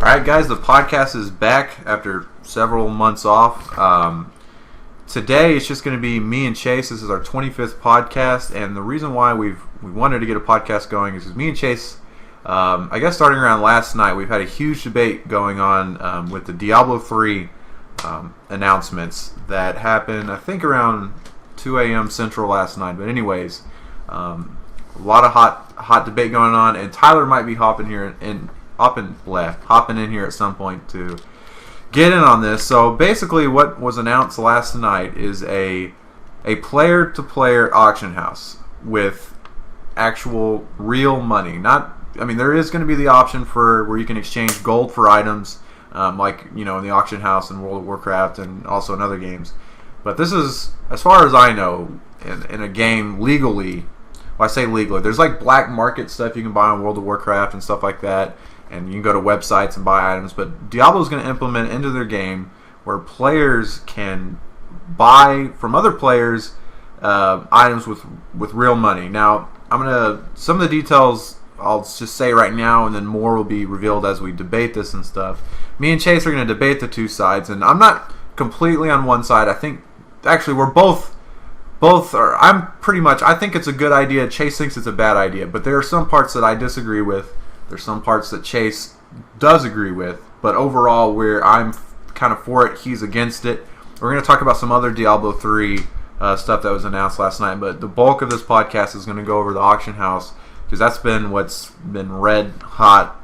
Alright guys, the podcast is back after several months off. Today it's just going to be me and Chase. This is our 25th podcast, and the reason why we wanted to get a podcast going is because me and Chase, I guess starting around last night, we've had a huge debate going on with the Diablo 3 announcements that happened, I think, around 2 a.m. Central last night. But anyways, a lot of hot debate going on, and Tyler might be hopping in here at some point to get in on this. So basically what was announced last night is a player-to-player auction house with actual real money. There is going to be the option for where you can exchange gold for items, like, in the auction house in World of Warcraft and also in other games. But this is, as far as I know, in a game legally. Well, I say legally. There's like black market stuff you can buy on World of Warcraft and stuff like that, and you can go to websites and buy items. But Diablo is going to implement into their game where players can buy from other players items with real money. Now, some of the details I'll just say right now, and then more will be revealed as we debate this and stuff. Me and Chase are going to debate the two sides, and I'm not completely on one side. I think actually we're both are. I think it's a good idea. Chase thinks it's a bad idea, but there are some parts that I disagree with. There's some parts that Chase does agree with, but overall, I'm kind of for it. He's against it. We're going to talk about some other Diablo 3 stuff that was announced last night, but the bulk of this podcast is going to go over the auction house, because that's been what's been red hot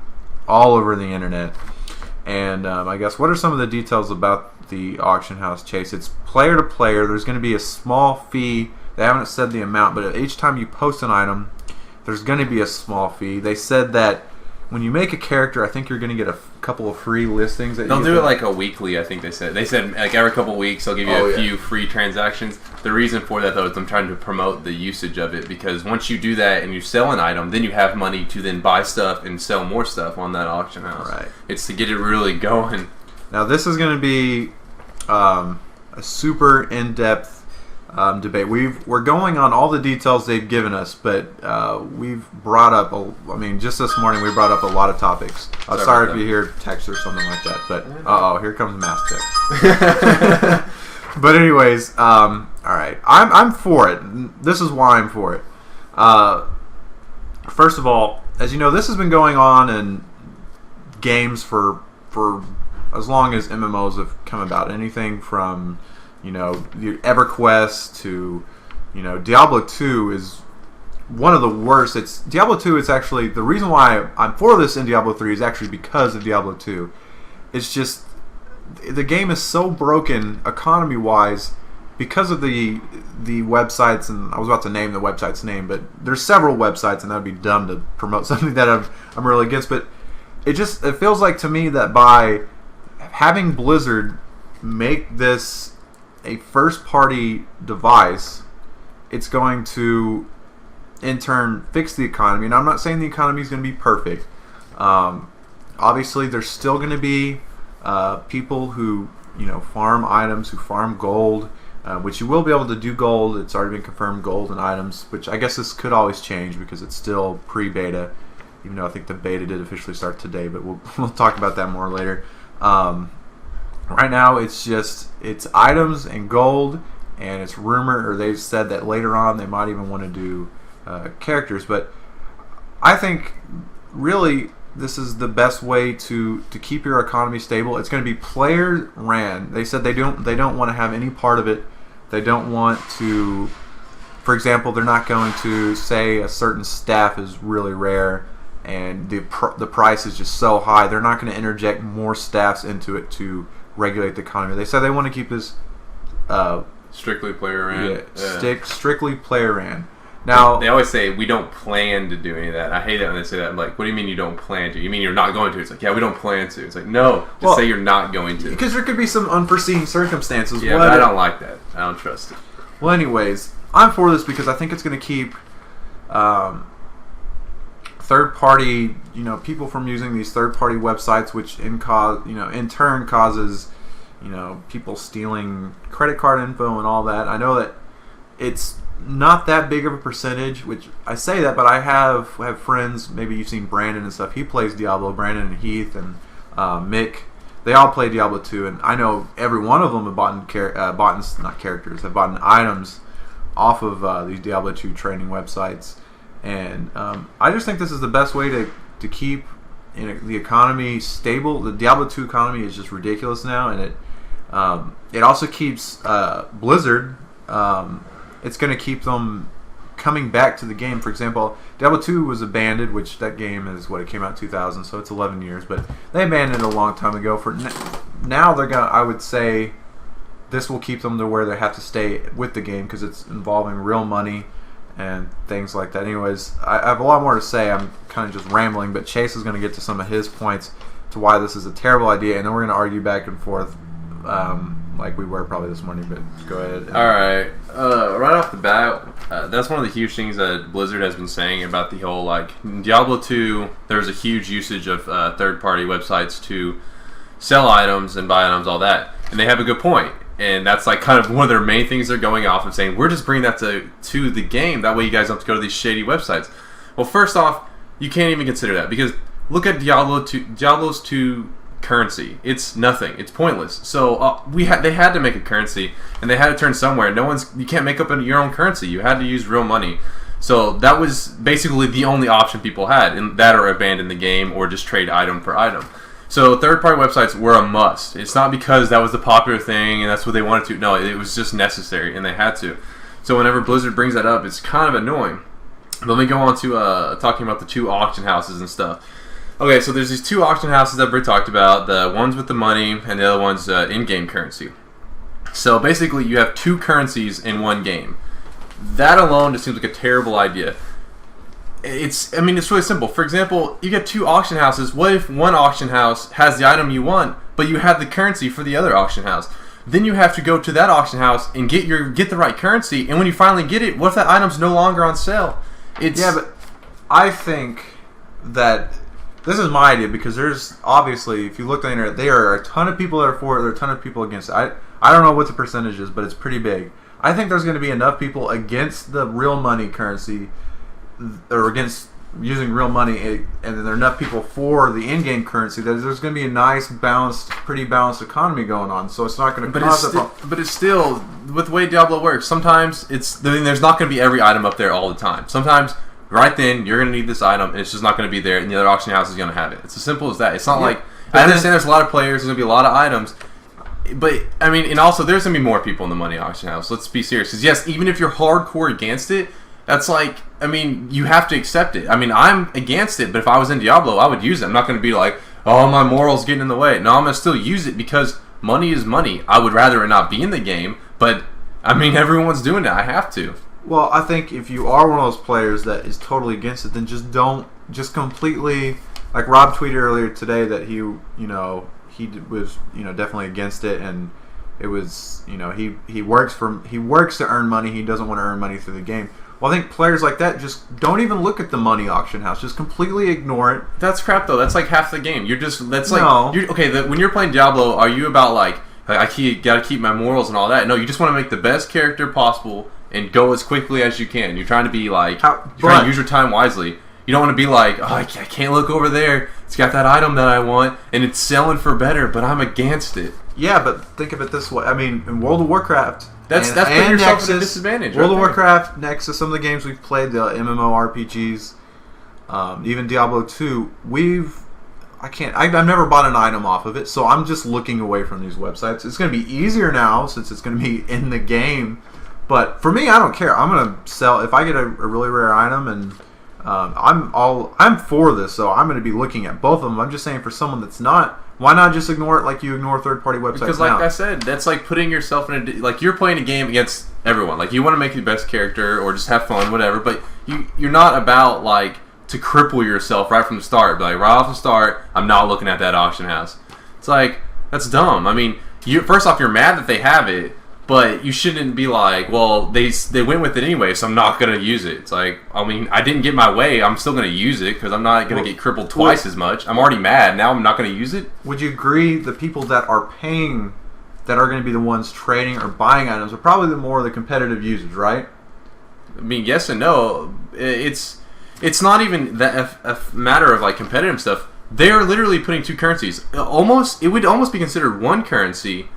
all over the internet. And I guess, what are some of the details about the auction house, Chase? It's player to player. There's going to be a small fee. They haven't said the amount, but each time you post an item, there's going to be a small fee. They said that when you make a character, I think you're going to get a couple of free listings. They'll do it like a weekly, I think they said. They said like every couple of weeks they'll give you a few free transactions. The reason for that, though, is I'm trying to promote the usage of it, because once you do that and you sell an item, then you have money to then buy stuff and sell more stuff on that auction house. Right. It's to get it really going. Now, this is going to be a super in-depth debate. We're going on all the details they've given us, but we've brought up, just this morning we brought up a lot of topics. Sorry if you hear text or something like that, but here comes mass text. But anyways, all right, I'm for it. This is why I'm for it. First of all, as you know, this has been going on in games for as long as MMOs have come about. Anything from the EverQuest to Diablo 2 is one of the worst. Diablo 2 is actually the reason why I'm for this in Diablo 3 is actually because of Diablo 2. It's just the game is so broken economy wise because of the websites, and I was about to name the website's name, but there's several websites, and that'd be dumb to promote something that I'm really against. But it feels like to me that by having Blizzard make this a first-party device, it's going to, in turn, fix the economy. And I'm not saying the economy is going to be perfect. Obviously, there's still going to be people who, farm items, who farm gold, which you will be able to do gold. It's already been confirmed, gold and items, which I guess this could always change because it's still pre-beta, even though I think the beta did officially start today, but we'll talk about that more later. Right now, it's items and gold, and it's rumored, or they've said that later on they might even want to do characters. But I think really this is the best way to keep your economy stable. It's going to be player ran. They said they don't want to have any part of it. They don't want to, for example, they're not going to say a certain staff is really rare and the price is just so high. They're not going to interject more staffs into it to regulate the economy. They said they want to keep this strictly player ran. Strictly player ran. Now they always say we don't plan to do any of that. I hate that when they say that. I'm like, what do you mean you don't plan to? You mean you're not going to? It's like, yeah, we don't plan to. It's like, no, say you're not going to. Because there could be some unforeseen circumstances. Yeah, but I don't like that. I don't trust it. Well, anyways, I'm for this because I think it's going to keep third-party, people from using these third-party websites, which in turn causes, people stealing credit card info and all that. I know that it's not that big of a percentage, which I say that, but I have friends. Maybe you've seen Brandon and stuff. He plays Diablo. Brandon and Heath, and Mick. They all play Diablo 2, and I know every one of them have bought items off of these Diablo 2 training websites. And I just think this is the best way to keep the economy stable. The Diablo 2 economy is just ridiculous now, and it also keeps Blizzard. It's going to keep them coming back to the game. For example, Diablo 2 was abandoned, which that game is it came out in 2000, so it's 11 years. But they abandoned it a long time ago. For now, they're gonna. I would say this will keep them to where they have to stay with the game because it's involving real money and things like that. Anyways, I have a lot more to say. I'm kind of just rambling, but Chase is going to get to some of his points to why this is a terrible idea, and then we're going to argue back and forth like we were probably this morning. But go ahead. All right. Right off the bat, that's one of the huge things that Blizzard has been saying about the whole, like, Diablo 2, there's a huge usage of third-party websites to sell items and buy items, all that. And they have a good point. And that's like kind of one of their main things they're going off of, saying we're just bringing that to the game. That way you guys don't have to go to these shady websites. Well, first off, you can't even consider that because look at Diablo's 2 currency. It's nothing. It's pointless. So they had to make a currency and they had to turn somewhere. You can't make up your own currency. You had to use real money. So that was basically the only option people had, and that or abandon the game or just trade item for item. So third-party websites were a must. It's not because that was the popular thing and that's what they wanted to. No, it was just necessary and they had to. So whenever Blizzard brings that up, it's kind of annoying. Let me go on to talking about the 2 auction houses and stuff. Okay, so there's these 2 auction houses that Britt talked about. The ones with the money and the other one's in-game currency. So basically you have 2 currencies in one game. That alone just seems like a terrible idea. It's really simple. For example, you get 2 auction houses. What if one auction house has the item you want, but you have the currency for the other auction house? Then you have to go to that auction house and get the right currency. And when you finally get it, what if that item's no longer on sale? Yeah, but I think that this is my idea because there's obviously, if you look on the internet, there are a ton of people that are for it. There are a ton of people against it. I don't know what the percentage is, but it's pretty big. I think there's going to be enough people against the real money currency or against using real money, and then there are enough people for the in-game currency that there's going to be a nice, pretty balanced economy going on. So it's not going to cause but it's still, with the way Diablo works, sometimes there's not going to be every item up there all the time. Sometimes, right then, you're going to need this item, and it's just not going to be there, and the other auction house is going to have it. It's as simple as that. It's not like, I understand there's a lot of players, there's going to be a lot of items, but, and also, there's going to be more people in the money auction house. Let's be serious. Because, yes, even if you're hardcore against it, that's like, you have to accept it. I'm against it, but if I was in Diablo, I would use it. I'm not going to be like, oh, my morals getting in the way. No, I'm going to still use it because money is money. I would rather it not be in the game, but, everyone's doing it. I have to. Well, I think if you are one of those players that is totally against it, then just completely, like Rob tweeted earlier today that he was, definitely against it, and it was, he works to earn money. He doesn't want to earn money through the game. Well, I think players like that just don't even look at the money auction house. Just completely ignore it. That's crap, though. That's like half the game. When you're playing Diablo, are you about like got to keep my morals and all that? No, you just want to make the best character possible and go as quickly as you can. You're trying to be like, you're trying to use your time wisely. You don't want to be like, oh, I can't look over there. It's got that item that I want, and it's selling for better, but I'm against it. Yeah, but think of it this way. In World of Warcraft, that's putting yourself at a disadvantage. World of Warcraft, Nexus, some of the games we've played, the MMORPGs, even Diablo 2, I've never bought an item off of it, so I'm just looking away from these websites. It's going to be easier now since it's going to be in the game, but for me, I don't care. I'm going to sell if I get a really rare item, and I'm for this, so I'm going to be looking at both of them. I'm just saying for someone that's not. Why not just ignore it like you ignore third-party websites? Because, like I said, that's like putting yourself in you're playing a game against everyone. Like, you want to make the best character or just have fun, whatever. But you're not about to cripple yourself right from the start. Like, right off the start, I'm not looking at that auction house. It's like, that's dumb. First off, you're mad that they have it, but you shouldn't be like, well, they went with it anyway, so I'm not going to use it. It's like, I didn't get my way. I'm still going to use it because I'm not going to get crippled twice as much. I'm already mad. Now I'm not going to use it. Would you agree the people that are paying, that are going to be the ones trading or buying items, are probably the competitive users, right? Yes and no. It's not even a matter of competitive stuff. They are literally putting two currencies. It would almost be considered one currency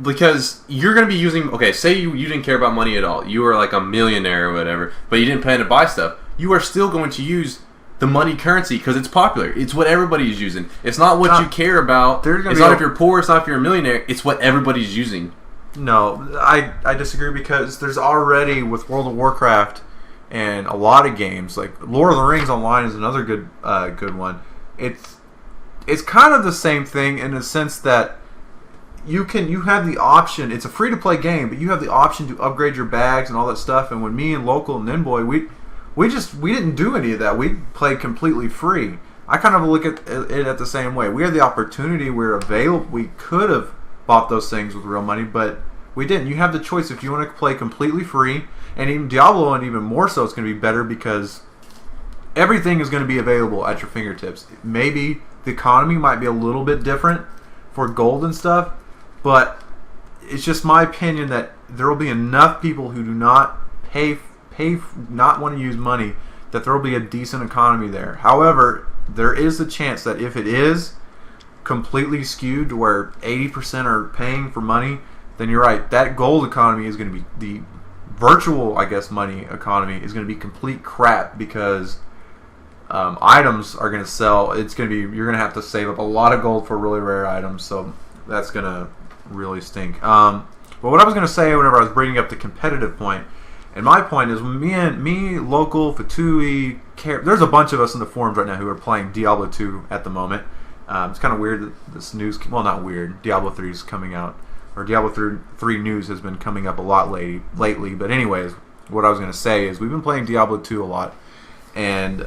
because you're going to be using... Okay, say you didn't care about money at all. You were like a millionaire or whatever, but you didn't plan to buy stuff. You are still going to use the money currency because it's popular. It's what everybody's using. It's not what you care about. It's not if you're poor. It's not if you're a millionaire. It's what everybody's using. No, I disagree because there's already, with World of Warcraft and a lot of games, like Lord of the Rings Online is another good one. It's kind of the same thing in the sense that you have the option. It's a free to play game, but you have the option to upgrade your bags and all that stuff. And when me and Local and Ninboy, we didn't do any of that. We played completely free. I kind of look at it at the same way. We had the opportunity. We could have bought those things with real money, but we didn't. You have the choice if you want to play completely free, and even Diablo, and even more so, it's going to be better because everything is going to be available at your fingertips. Maybe the economy might be a little bit different for gold and stuff, but it's just my opinion that there will be enough people who do not not want to use money, that there will be a decent economy there. However, there is a chance that if it is completely skewed to where 80% are paying for money, then you're right. That gold economy is going to be the virtual, I guess, money economy is going to be complete crap because items are going to sell. You're going to have to save up a lot of gold for really rare items, so that's going to really stink. But what I was going to say whenever I was bringing up the competitive point, and my point is, me, Local, Fatui, there's a bunch of us in the forums right now who are playing Diablo 2 at the moment. It's kind of weird that this news, well, not weird, Diablo 3 is coming out, or Diablo 3 news has been coming up a lot lately. But anyways, what I was going to say is we've been playing Diablo 2 a lot, and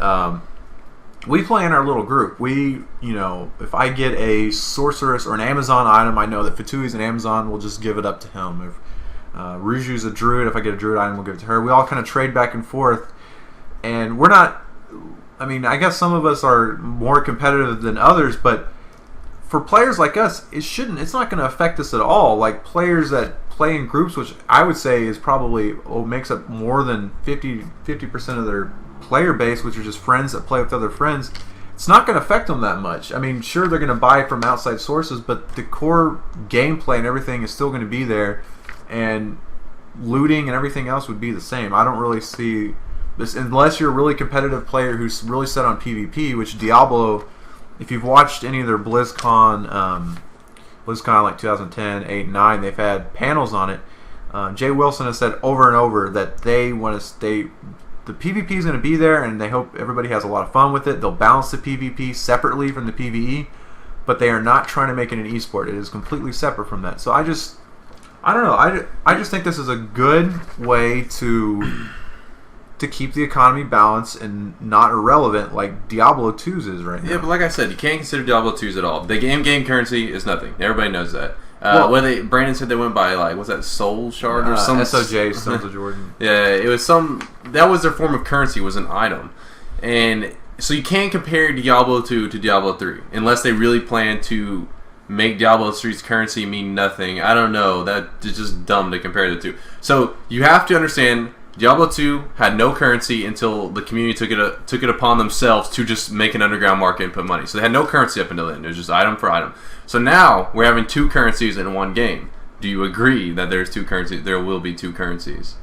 we play in our little group. If I get a sorceress or an Amazon item, I know that Fatui's an Amazon, we'll just give it up to him. If Ruju's a druid, if I get a druid item, we'll give it to her. We all kind of trade back and forth, and we're not... I guess some of us are more competitive than others, but for players like us, it's not going to affect us at all. Like players that play in groups, which I would say is probably makes up more than 50% of their player base, which are just friends that play with other friends, it's not going to affect them that much. Sure, they're going to buy from outside sources, but the core gameplay and everything is still going to be there, and looting and everything else would be the same. I don't really see this, unless you're a really competitive player who's really set on PvP, which Diablo, if you've watched any of their BlizzCon like 2010, 8, and 9, they've had panels on it. Jay Wilson has said over and over that they want to stay... The PvP is going to be there, and they hope everybody has a lot of fun with it. They'll balance the PvP separately from the PvE, but they are not trying to make it an esport. It is completely separate from that. So I don't know. I just think this is a good way to keep the economy balanced and not irrelevant like Diablo 2's is right now. Yeah, but like I said, you can't consider Diablo 2's at all. The game currency is nothing. Everybody knows that. Brandon said they went by what's that, Soul Shard or something? SOJ, Sons of Jordan. Yeah, it was that was their form of currency, was an item. And so you can't compare Diablo 2 to Diablo 3 unless they really plan to make Diablo 3's currency mean nothing. I don't know. That is just dumb to compare the two. So you have to understand, Diablo 2 had no currency until the community took it upon themselves to just make an underground market and put money. So they had no currency up until then. It was just item for item. So now we're having two currencies in one game. Do you agree that there's two currencies? There will be two currencies.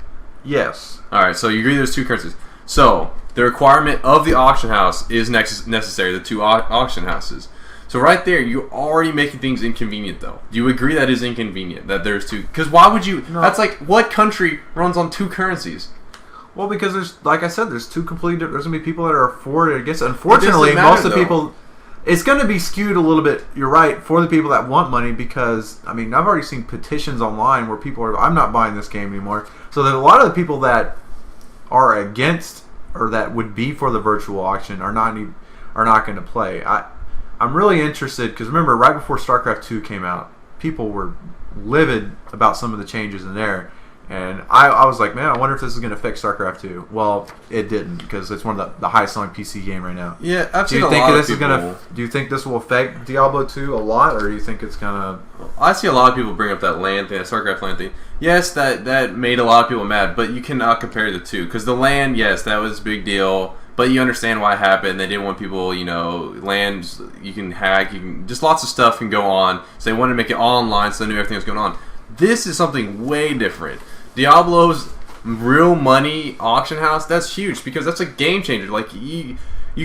Yes. All right. So you agree there's two currencies. So the requirement of the auction house is necessary. The two auction houses. So right there, you're already making things inconvenient, though. Do you agree that is inconvenient, that there's two? Because why would you... No. That's like, what country runs on two currencies? Well, because there's, like I said, there's two completely different... There's going to be people that are for it. I guess, unfortunately, most of the people... It's going to be skewed a little bit, you're right, for the people that want money because, I've already seen petitions online where people are, I'm not buying this game anymore. So there's a lot of the people that are against, or that would be for the virtual auction are not going to play. I'm really interested because remember, right before StarCraft 2 came out, people were livid about some of the changes in there, and I was like, man, I wonder if this is going to affect StarCraft 2. Well, it didn't because it's one of the highest selling PC game right now. Yeah, I've seen a lot of people. Do you think this will affect Diablo 2 a lot, or do you think it's gonna? I see a lot of people bring up that land thing, that StarCraft land thing. Yes, that made a lot of people mad, but you cannot compare the two because the land, yes, that was a big deal. but you understand why it happened. They didn't want people, land. You can hack. Just lots of stuff can go on. So they wanted to make it all online, so they knew everything was going on. This is something way different. Diablo's real money auction house. That's huge because that's a game changer. Like you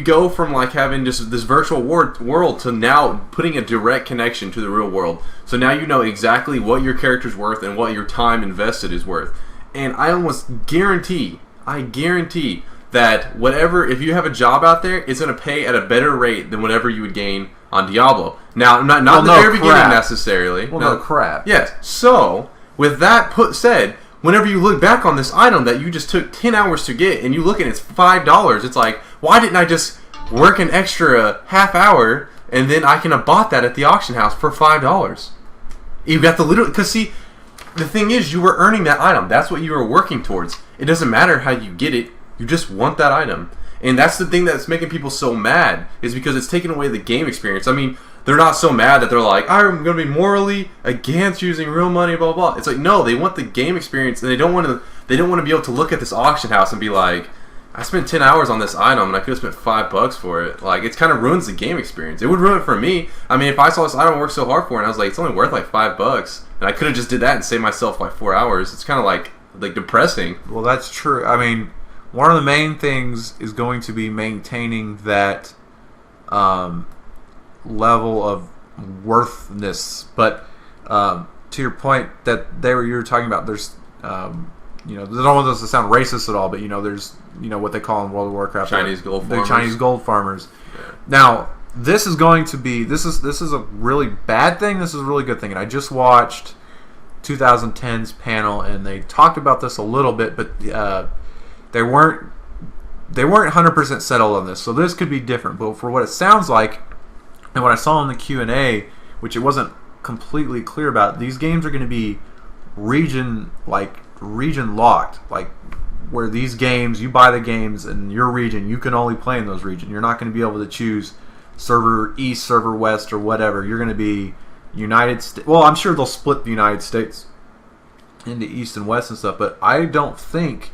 go from like having just this virtual world to now putting a direct connection to the real world. So now you know exactly what your character's worth and what your time invested is worth. And I almost guarantee that if you have a job out there, it's going to pay at a better rate than whatever you would gain on Diablo. Now, not in the very beginning necessarily. Well, no crap. Yes. So, with that said, whenever you look back on this item that you just took 10 hours to get and you look and it's $5, it's like, why didn't I just work an extra half hour and then I can have bought that at the auction house for $5? You got because see, the thing is, you were earning that item. That's what you were working towards. It doesn't matter how you get it. You just want that item. And that's the thing that's making people so mad, is because it's taking away the game experience. I mean, they're not so mad that they're like, I'm going to be morally against using real money, blah, blah, blah. It's like, no, they want the game experience, and they don't want to be able to look at this auction house and be like, I spent 10 hours on this item, and I could have spent $5 for it. Like, it kind of ruins the game experience. It would ruin it for me. I mean, if I saw this item I worked so hard for, and I was like, it's only worth like $5, and I could have just did that and saved myself like 4 hours, it's kind of like depressing. Well, that's true. I mean, one of the main things is going to be maintaining that level of worthness. But to your point that you were talking about, there's I don't want this to sound racist at all, but there's what they call in World of Warcraft Chinese gold the farmers. Chinese gold farmers. Yeah. Now, this is going to be this is a really bad thing. This is a really good thing, and I just watched 2010's panel, and they talked about this a little bit, but they weren't 100% settled on this. So this could be different. But for what it sounds like, and what I saw in the Q&A, which it wasn't completely clear about, these games are going to be region locked, like where these games, you buy the games in your region, you can only play in those regions. You're not going to be able to choose server East, server West, or whatever. You're going to be United States. Well, I'm sure they'll split the United States into East and West and stuff, but I don't think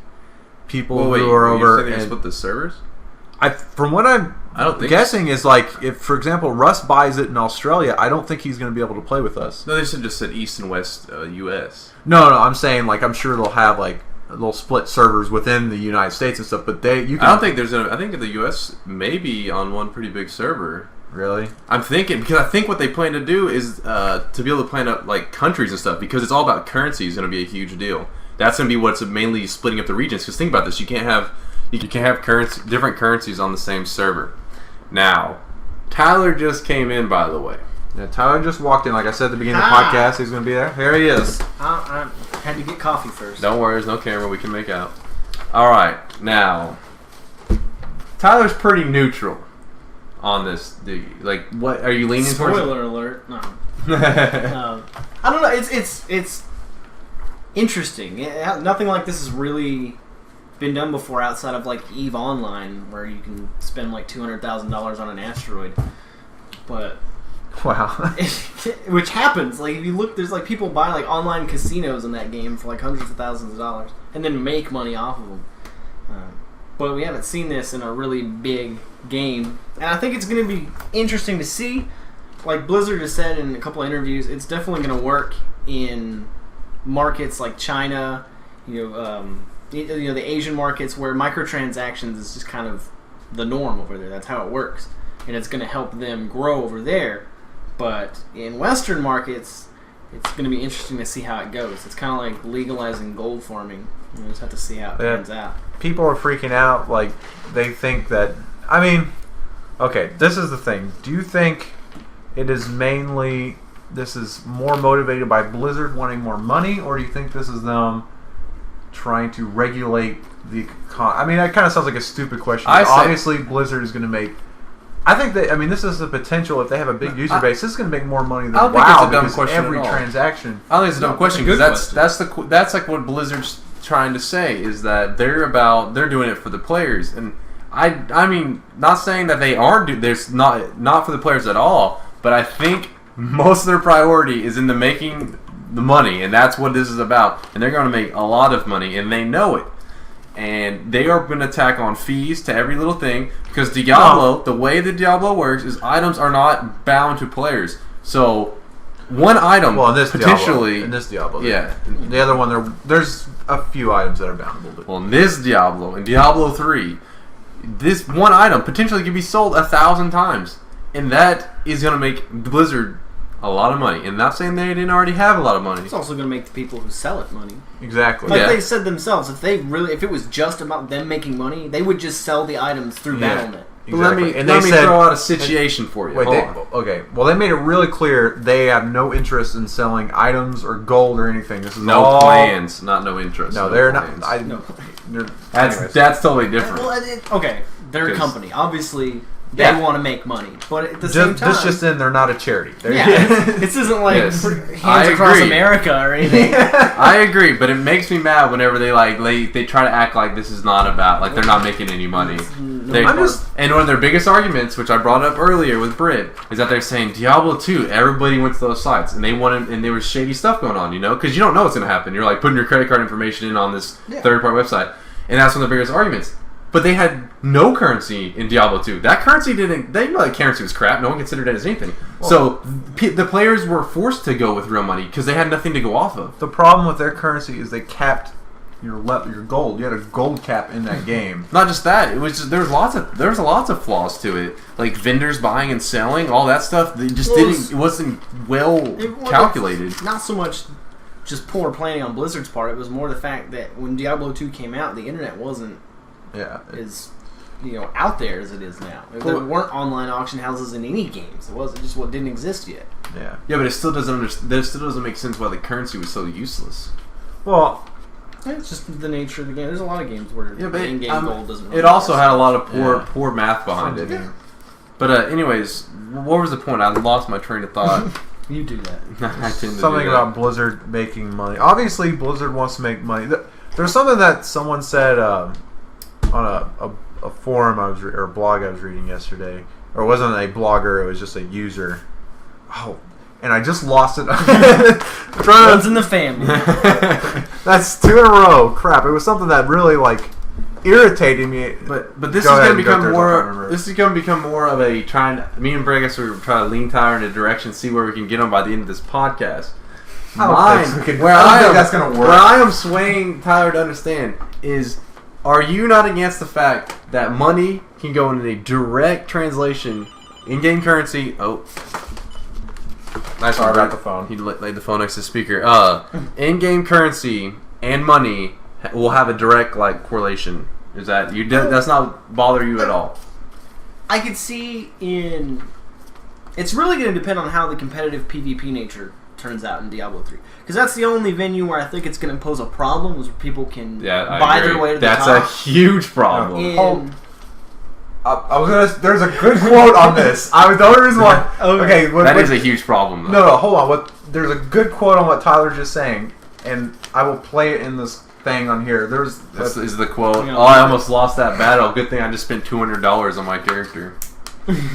people who are over and split the servers. From what I'm guessing is like, if for example Russ buys it in Australia, I don't think he's going to be able to play with us. No, they just said East and West U.S. No, I'm saying like I'm sure they'll have like they'll split servers within the United States and stuff. But I don't think I think the U.S. may be on one pretty big server. Really? I'm thinking, because I think what they plan to do is to be able to plan up like countries and stuff, because it's all about currency is going to be a huge deal. That's going to be what's mainly splitting up the regions. Because think about this, you can't have different currencies on the same server. Now, Tyler just came in, by the way. Yeah, Tyler just walked in. Like I said at the beginning of the podcast, he's going to be there. Here he is. I had to get coffee first. Don't worry, there's no camera. We can make out. All right, now, Tyler's pretty neutral on this. Like, what are you leaning towards? Spoiler alert. No. I don't know. It's interesting. Nothing like this has really been done before outside of like EVE Online, where you can spend like $200,000 on an asteroid. But wow, which happens. Like if you look, there's like people buy like online casinos in that game for like hundreds of thousands of dollars and then make money off of them. But we haven't seen this in a really big game, and I think it's going to be interesting to see. Like Blizzard has said in a couple of interviews, it's definitely going to work in markets like China, the Asian markets where microtransactions is just kind of the norm over there. That's how it works, and it's going to help them grow over there. But in Western markets, it's going to be interesting to see how it goes. It's kind of like legalizing gold farming. You just have to see how it turns out. People are freaking out. Like, they think that... I mean, okay, this is the thing. Do you think it is mainly... This is more motivated by Blizzard wanting more money, or do you think this is them trying to regulate the... I mean, that kind of sounds like a stupid question. Obviously, Blizzard is going to make... I think that, this is the potential. If they have a big user base, this is going to make more money than WoW. I don't think it's a dumb question every at all. transaction. I think it's a dumb question because that's like what Blizzard's trying to say, is that they're doing it for the players, and I mean, not saying that they aren't. There's not for the players at all, but I think most of their priority is into making the money, and that's what this is about. And they're going to make a lot of money, and they know it. and they are going to tack on fees to every little thing because Diablo, the way that Diablo works is items are not bound to players. So one item, well, in this potentially, Diablo, yeah. The other one, there's a few items that are boundable. But. Well, in this Diablo, in Diablo 3, this one item potentially could be sold 1,000 times, and that is going to make Blizzard a lot of money. And not saying they didn't already have a lot of money. It's also going to make the people who sell it money. Exactly. Like they said themselves, if it was just about them making money, they would just sell the items through Battle.net. Exactly. Let me throw out a situation for you. Wait, okay. Well, they made it really clear they have no interest in selling items or gold or anything. This is no plans, not no interest. No, they're plans. not. That's totally different. Well, they're a company. Obviously, they want to make money, but at the same time, this just in, they're not a charity. This isn't like Hands Across America or anything. I agree, but it makes me mad whenever they try to act like this is not about they're not making any money. And one of their biggest arguments, which I brought up earlier with Britt, is that they're saying Diablo 2, everybody went to those sites and there was shady stuff going on, because you don't know what's going to happen. You're like putting your credit card information in on this third-party website, and that's one of the biggest arguments. But they had no currency in Diablo 2. That currency they know that currency was crap. No one considered it as anything. Well, so the players were forced to go with real money because they had nothing to go off of. The problem with their currency is they capped your gold. You had a gold cap in that game. Not just that. It was just there was lots of flaws to it. Like vendors buying and selling, all that stuff. They just it wasn't calculated. Not so much just poor planning on Blizzard's part. It was more the fact that when Diablo 2 came out, the internet wasn't is out there as it is now. There weren't online auction houses in any games. It wasn't just what didn't exist yet. Yeah, but it still doesn't make sense why the currency was so useless. Well, it's just the nature of the game. There's a lot of games where in-game gold doesn't. It also had a lot of poor math behind it. Yeah. But anyways, what was the point? I lost my train of thought. You do that. I tend to something about Blizzard making money. Obviously, Blizzard wants to make money. There's something that someone said on a forum or a blog I was reading yesterday, or it wasn't a blogger, it was just a user. Oh, and I just lost it. Runs in the family. That's 2 in a row. Crap! It was something that really irritated me. But this is going to become more. This is going to become more of a trying. Me and Bregus are trying to lean Tyler in a direction, see where we can get them by the end of this podcast. Where I am swaying Tyler to understand is. Are you not against the fact that money can go in a direct translation, in-game currency? Oh, nice. Sorry about the phone. He laid the phone next to the speaker. In-game currency and money will have a direct correlation. Is that you? Does not bother you at all? I could see it's really going to depend on how the competitive PvP nature turns out in Diablo 3. Because that's the only venue where I think it's going to pose a problem, is where people can buy their way to the top. That's a huge problem. I was gonna. There's a good quote on this. The only reason why. Okay, that is a huge problem. Though. No, hold on. There's a good quote on what Tyler's just saying, and I will play it in this thing on here. This is the quote. Oh, I almost lost that battle. Good thing I just spent $200 on my character.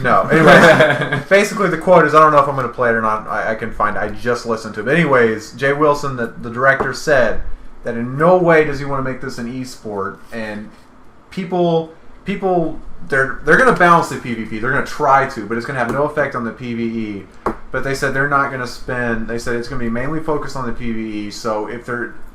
No. Anyways, basically the quote is, I don't know if I'm going to play it or not. I can find it. I just listened to it. But anyways, Jay Wilson, the director, said that in no way does he want to make this an e-sport. And people, they're going to balance the PvP. They're going to try to, but it's going to have no effect on the PvE. But they said they're not going to spend. They said it's going to be mainly focused on the PvE. So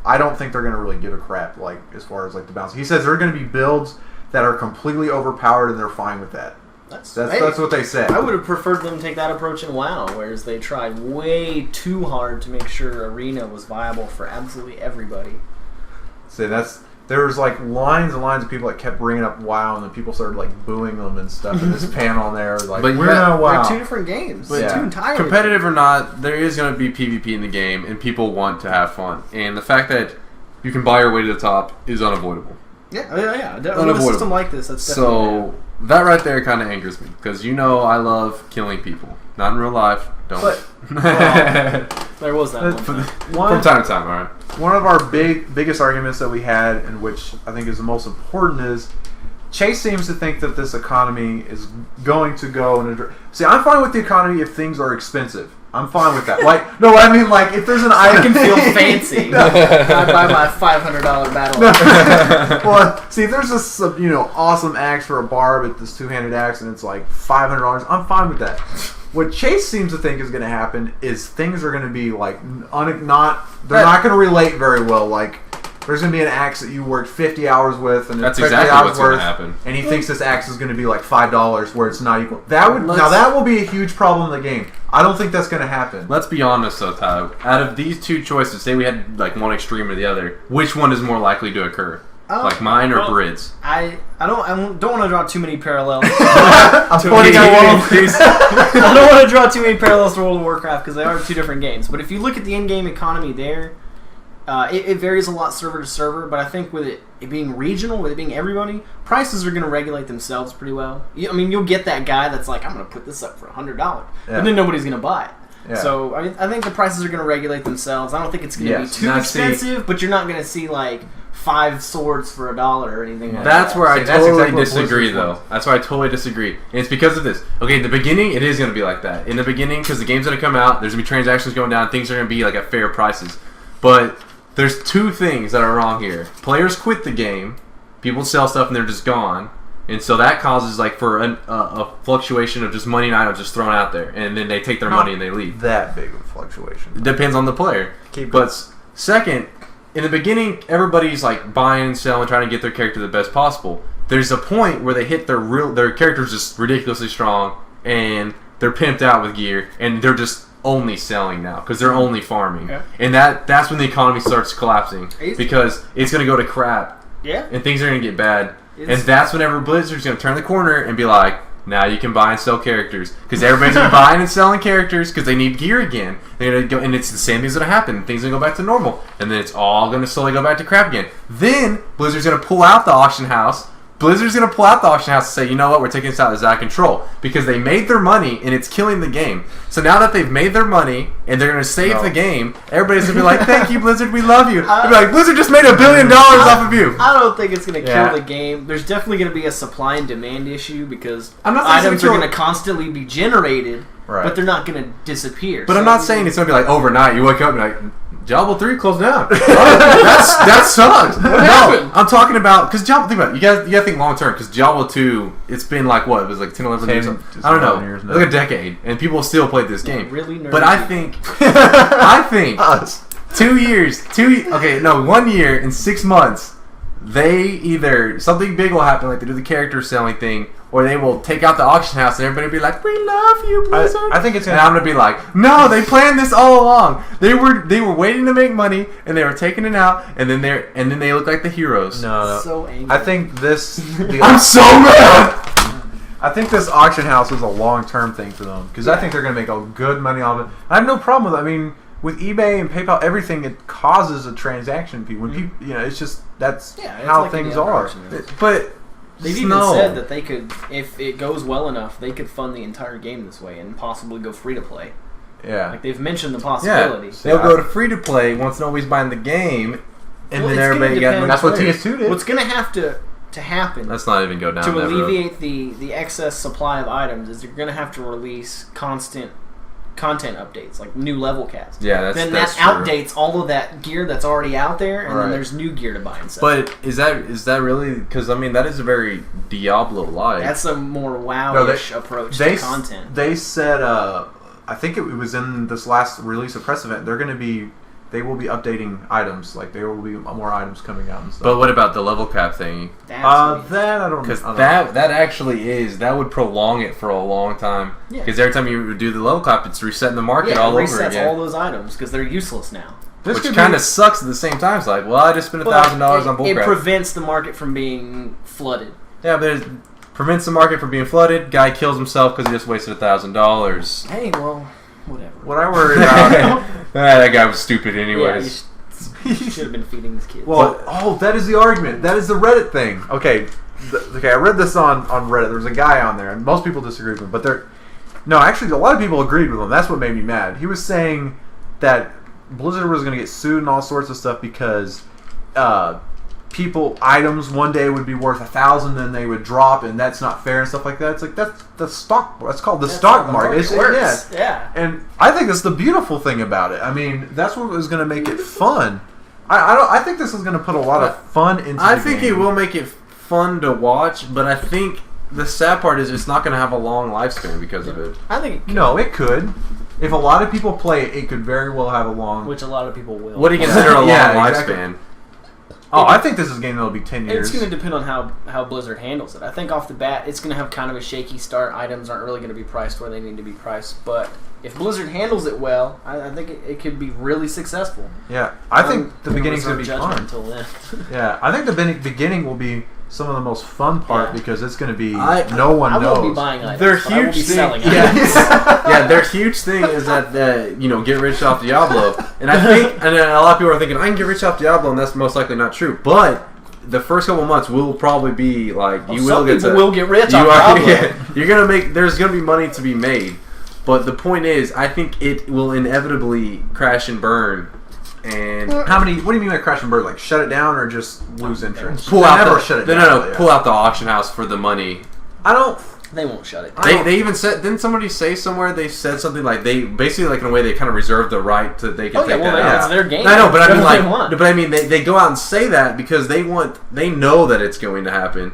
I don't think they're going to really give a crap as far as the balance. He says there are going to be builds that are completely overpowered, and they're fine with that. That's what they said. I would have preferred them to take that approach in WoW, whereas they tried way too hard to make sure Arena was viable for absolutely everybody. See, there was lines and lines of people that kept bringing up WoW, and then people started booing them and stuff in this panel there. We're not WoW. They're two different games. But two entirely competitive or not, there is going to be PvP in the game, and people want to have fun. And the fact that you can buy your way to the top is unavoidable. Yeah. Unavoidable. A system like this, that's definitely bad. That right there kind of angers me, because I love killing people. Not in real life. Don't. There was that from time to time, all right. One of our biggest arguments that we had, and which I think is the most important, is Chase seems to think that this economy is going to go in a... See, I'm fine with the economy if things are expensive. I'm fine with that. Like, no, I mean, like, if there's an item... I can feel fancy. I buy my $500 battle. Well, see, if there's this, awesome axe for a barb at this two-handed axe and it's like $500, I'm fine with that. What Chase seems to think is going to happen is things are going to be, like, they're not going to relate very well. Like, there's going to be an axe that you worked 50 hours with, and that's it's exactly what's going to happen. And he thinks this axe is going to be like $5, where it's not equal. That will be a huge problem in the game. I don't think that's going to happen. Let's be honest, though, Ty. Out of these two choices, say we had like one extreme or the other, which one is more likely to occur? Like mine or Brid's? I don't want to draw too many parallels. I don't want to draw too many parallels to World of Warcraft because they are two different games. But if you look at the in-game economy there. It varies a lot server to server, but I think with it being regional, with it being everybody, prices are going to regulate themselves pretty well. I mean, you'll get that guy that's like, I'm going to put this up for $100, but then nobody's going to buy it. Yeah. So I think the prices are going to regulate themselves. I don't think it's going to be too expensive, but you're not going to see like 5 swords for $1 or anything like that. That's where I totally disagree, though. That's where I totally disagree. And it's because of this. Okay, in the beginning, it is going to be like that. In the beginning, because the game's going to come out, there's going to be transactions going down, things are going to be like at fair prices. But there's two things that are wrong here. Players quit the game, people sell stuff and they're just gone, and so that causes like for a fluctuation of just money and items just thrown out there, and then they take their money and they leave. That big of a fluctuation. It depends on the player. But second, in the beginning, everybody's like buying and selling, trying to get their character the best possible. There's a point where they hit their character's just ridiculously strong, and they're pimped out with gear, and they're just only selling now because they're only farming, and that's when the economy starts collapsing because it's going to go to crap, and things are going to get bad, and that's whenever Blizzard's going to turn the corner and be like, now you can buy and sell characters because everybody's going to be buying and selling characters because they need gear again. They're going to go, and it's the same thing's going to happen. Things are going to go back to normal, and then it's all going to slowly go back to crap again. Then Blizzard's going to pull out the auction house. Blizzard's going to pull out the auction house and say, you know what, we're taking this out of control because they made their money and it's killing the game. So now that they've made their money and they're going to save the game, everybody's going to be like, thank you, Blizzard, we love you. They'll be like, Blizzard just made $1 billion off of you. I don't think it's going to kill the game. There's definitely going to be a supply and demand issue because items are going to constantly be generated, but they're not going to disappear. But I'm not saying it's going to be like overnight. You wake up and you're like, Diablo 3 closed down. That sucks. What happened? I'm talking about because Diablo. Think about it. You got to think long term because Diablo 2. It's been like what? It was like 10, 11 years. I don't know. Like a decade, and people still play this game. Really nerdy. But I think 2 years. 1 year and 6 months. They either something big will happen, like they do the character selling thing, or they will take out the auction house and everybody will be like, "We love you, Blizzard." I think it's. And I'm gonna be like, "No, they planned this all along. They were waiting to make money, and they were taking it out, and then they look like the heroes." No. So angry. I think this. I'm so mad. I think this auction house is a long-term thing for them because I think they're gonna make a good money off it. I have no problem with it. I mean, with eBay and PayPal, everything it causes a transaction fee. When people, it's just that's how like things are. But they've even said that they could, if it goes well enough, they could fund the entire game this way and possibly go free to play. Yeah, like they've mentioned the possibility. Yeah. They'll go to free to play once nobody's buying the game, and then everybody got. That's what TS2 did. What's going to have to happen? Let's not even go down to that alleviate road. the excess supply of items is you're going to have to release constant content updates, like new level caps. Yeah, then that's that outdates all of that gear that's already out there, and then there's new gear to buy and sell. But is that really? Because I mean, that is a very Diablo-like. That's a more WoW-ish approach to content. They said, I think it was in this last release of press event. They will be updating items. Like there will be more items coming out and stuff. But what about the level cap thing? That I don't know. Because that actually that would prolong it for a long time. Because every time you do the level cap, it's resetting the market all over again. It resets all those items because they're useless now. Which kind of sucks at the same time. It's like, well, I just spent $1,000 on bullcrap. It prevents the market from being flooded. Yeah, but it prevents the market from being flooded. Guy kills himself because he just wasted $1,000. Hey, well, whatever. What I worry about... that guy was stupid anyways. Yeah, you should have been feeding his kids. Well, that is the argument. That is the Reddit thing. Okay, I read this on Reddit. There was a guy on there, and most people disagreed with him. But actually, a lot of people agreed with him. That's what made me mad. He was saying that Blizzard was going to get sued and all sorts of stuff because items one day would be worth 1,000, then they would drop, and that's not fair and stuff like that. It's like that's the stock. That's called the stock market. Yeah. And I think that's the beautiful thing about it. I mean, that's what was going to make it fun. I think this is going to put a lot of fun into. I think it will make it fun to watch, but I think the sad part is it's not going to have a long lifespan because of it. I think it could. If a lot of people play it, it could very well have a long. Which a lot of people will. What do you consider a long lifespan? Oh, I think this is a game that'll be 10 years. It's going to depend on how Blizzard handles it. I think off the bat, it's going to have kind of a shaky start. Items aren't really going to be priced where they need to be priced. But if Blizzard handles it well, I think it could be really successful. Yeah, I think the beginning's going to be fun. Until then. Yeah, I think the beginning will be some of the most fun part because it's going to be no one knows. I won't be buying items. Their huge thing, their huge thing is that get rich off Diablo, and I think, and a lot of people are thinking I can get rich off Diablo, and that's most likely not true. But the first couple months will probably be like will get rich off Diablo. You're gonna make. There's gonna be money to be made, but the point is, I think it will inevitably crash and burn. And what do you mean by crash and burn? Like shut it down or just lose interest? Pull out pull out the auction house for the money. They won't shut it. They even said. Didn't somebody say somewhere? They said something like they basically like in a way they kind of reserve the right to take that out. It's their game. I know, but I mean they go out and say that because they know that it's going to happen.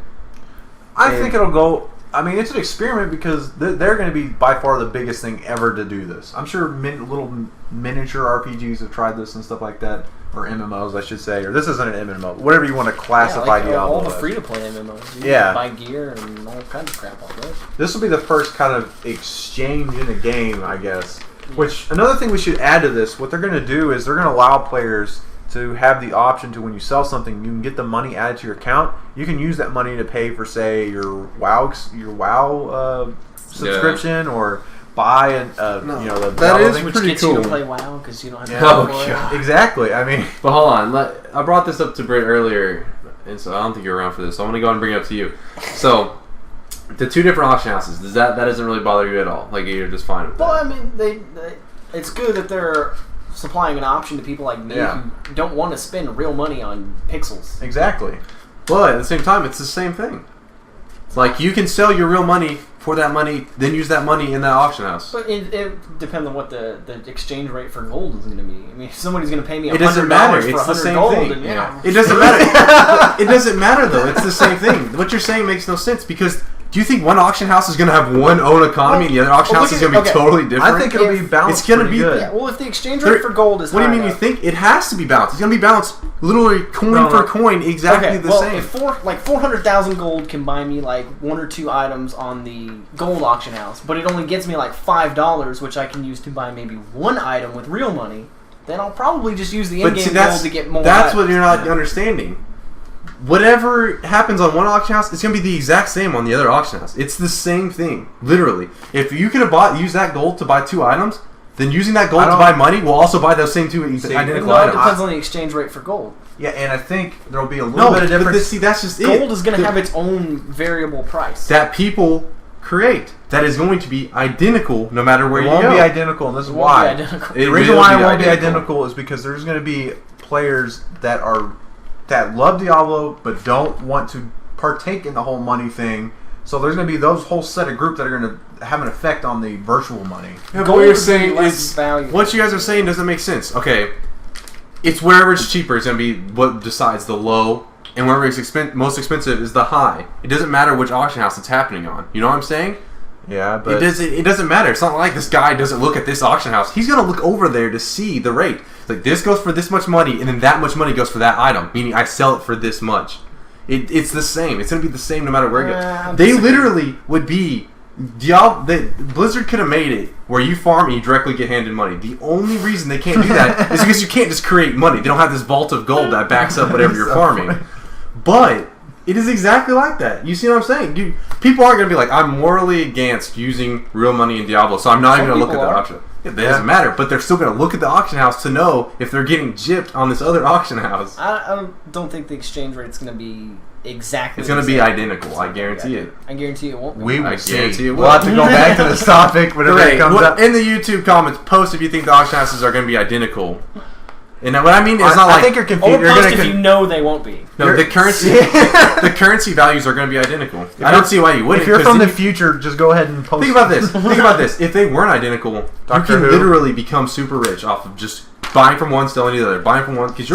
I think it'll go. I mean, it's an experiment because they're going to be by far the biggest thing ever to do this. I'm sure little miniature RPGs have tried this and stuff like that, or MMOs, I should say, or this isn't an MMO, whatever you want to classify Diablo. All the free-to-play MMOs. You buy gear and all kinds of crap off those. This will be the first kind of exchange in a game, I guess. Which another thing we should add to this, what they're going to do is they're going to allow players to have the option to, when you sell something, you can get the money added to your account. You can use that money to pay for, say, your WoW subscription, or buy the that is which pretty gets cool. you to play WoW because you don't have to pay for it. Exactly. I mean, but hold on. I brought this up to Britt earlier, and so I don't think you're around for this. So I'm gonna go ahead and bring it up to you. So the two different auction houses. That doesn't really bother you at all? Like you're just fine with that? Well, I mean, it's good that they're supplying an option to people like me who don't want to spend real money on pixels. Exactly. But at the same time, it's the same thing. Like you can sell your real money for that money, then use that money in that auction house. But it depends on what the exchange rate for gold is going to be. I mean, if somebody's going to pay me $100 it doesn't matter. For it's the same gold, thing. then, It doesn't matter. It doesn't matter though. It's the same thing. What you're saying makes no sense because. Do you think one auction house is going to have one own economy and the other auction house is going to be totally different? I think it'll be balanced. It's going to be good. Yeah, well, if the exchange rate for gold is what do you mean you think? It has to be balanced. It's going to be balanced literally coin for coin, exactly the same. If 400,000 gold can buy me like one or two items on the gold auction house, but it only gets me like $5, which I can use to buy maybe one item with real money, then I'll probably just use the in-game gold to get more That's items. What you're not understanding. Whatever happens on one auction house, it's going to be the exact same on the other auction house. It's the same thing, literally. If you could have used that gold to buy two items, then using that gold to buy money will also buy those same two identical items. It depends on the exchange rate for gold. Yeah, and I think there'll be a little bit of difference. But that's just gold is going to have its own variable price that people create. That is going to be identical no matter where you go. It won't be identical, and this is why. The reason why it won't be identical is because there's going to be players that love Diablo but don't want to partake in the whole money thing. So there's going to be those whole set of groups that are going to have an effect on the virtual money. Yeah, but what you're saying is what you guys are saying doesn't make sense. Okay, it's wherever it's cheaper. It's going to be what decides the low, and wherever it's most expensive is the high. It doesn't matter which auction house it's happening on. You know what I'm saying? Yeah, but it doesn't matter. It's not like this guy doesn't look at this auction house. He's going to look over there to see the rate. It's like this goes for this much money, and then that much money goes for that item, meaning I sell it for this much. It's the same. It's going to be the same no matter where it goes. They literally would be... Blizzard could have made it where you farm and you directly get handed money. The only reason they can't do that is because you can't just create money. They don't have this vault of gold that backs up whatever you're farming. But it is exactly like that. You see what I'm saying? People aren't going to be like, I'm morally against using real money in Diablo, so I'm not even going to look at the auction. It doesn't matter, but they're still going to look at the auction house to know if they're getting gypped on this other auction house. I don't think the exchange rate's going to be exactly. It's going to be identical. I guarantee it. I guarantee it won't be. We will see. Guarantee it will. We'll have to go back to this topic whenever it comes up. In the YouTube comments, post if you think the auction houses are going to be identical. And what I mean is not like... I think you're confused. Overpost if you know they won't be. No, the currency values are going to be identical. I don't see why you wouldn't. If you're from the future, just go ahead and post. Think about this. Think about this. If they weren't identical, you can literally become super rich off of just buying from one, selling the other. Buying from one, because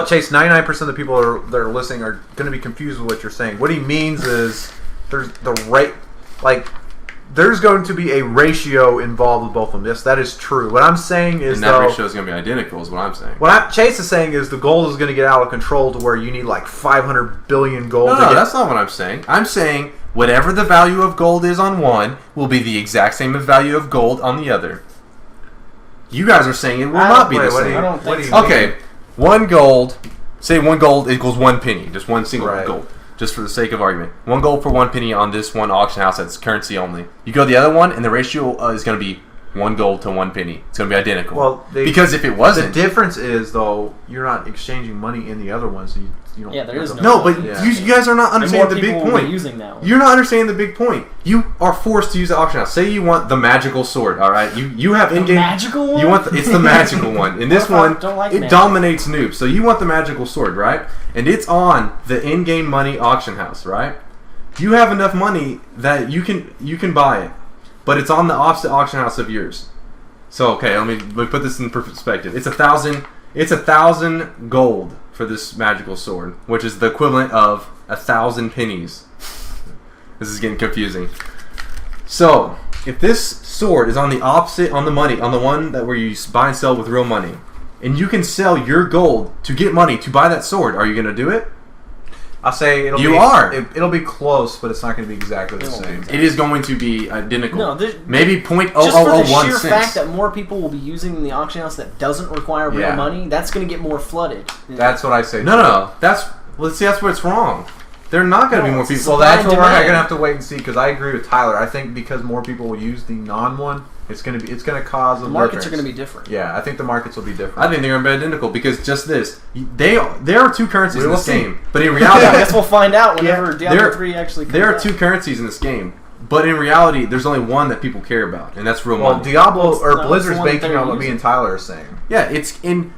Chase, 99% of the people that are listening are going to be confused with what you're saying. What he means is there's the rate, like... There's going to be a ratio involved with both of them. Yes, that is true. What I'm saying is, and that ratio is going to be identical. Is what I'm saying. What Chase is saying is the gold is going to get out of control to where you need like 500 billion gold. No, that's not what I'm saying. I'm saying whatever the value of gold is on one will be the exact same value of gold on the other. You guys are saying it will not be the same. I don't think so. Okay, one gold. Say one gold equals 1 penny. Just one single gold. Just for the sake of argument. 1 gold for 1 penny on this one auction house that's currency only. You go to the other one, and the ratio is going to be 1 gold to 1 penny. It's going to be identical. Well, because if it wasn't... The difference is, though, you're not exchanging money in the other one, so you don't... Yeah, there is no... but you guys are not understanding the big point. Using that one. You're not understanding the big point. You are forced to use the auction house. Say you want the magical sword, all right? You have in-game... magical one? You want it's the magical one. In this one, it dominates noobs. So you want the magical sword, right? And it's on the in-game money auction house, right? You have enough money that you can buy it, but it's on the opposite auction house of yours. So okay, let me put this in perspective. It's 1,000. It's 1,000 gold for this magical sword, which is the equivalent of 1,000 pennies. This is getting confusing. So if this sword is on the opposite, on the money, on the one that where you buy and sell with real money, and you can sell your gold to get money to buy that sword, are you going to do it? I'll say it'll be close, but it's not going to be exactly the same. It is going to be identical. No, maybe 0.0001 just for the sheer cents. fact that more people will be using the auction house that doesn't require real money, that's going to get more flooded. That's what I say. No. That's where it's wrong. They're not going to be more people. Well, that's what we're going to have to wait and see, because I agree with Tyler. I think because more people will use the non-one, it's going to cause a markets are going to be different. Yeah, I think the markets will be different. I think they're going to be identical because just this, there are two currencies in this game, but in reality, I guess we'll find out whenever Diablo 3 actually comes There are out. 2 currencies in this game, but in reality, there's only one that people care about, and that's real money. Well, Diablo or Blizzard's banking on what me and Tyler are saying. Yeah, it's in.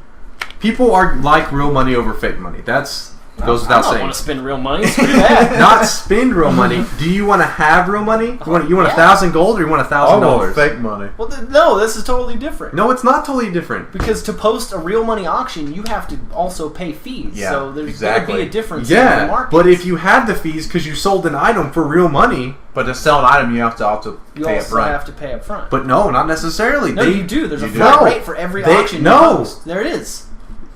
People are like real money over fake money. That's goes without saying. I don't want to spend real money. Screw that. Not spend real money. Do you want to have real money? You want 1,000 gold or you want $1,000? Fake money. Well, no, this is totally different. No, it's not totally different. Because to post a real money auction, you have to also pay fees. Yeah, so there's going to be a difference in the market. But if you had the fees because you sold an item for real money, but to sell an item, you have to also pay up front. You have to pay up front. But no, not necessarily. No, you do. There's a flat rate for every auction you post. There it is.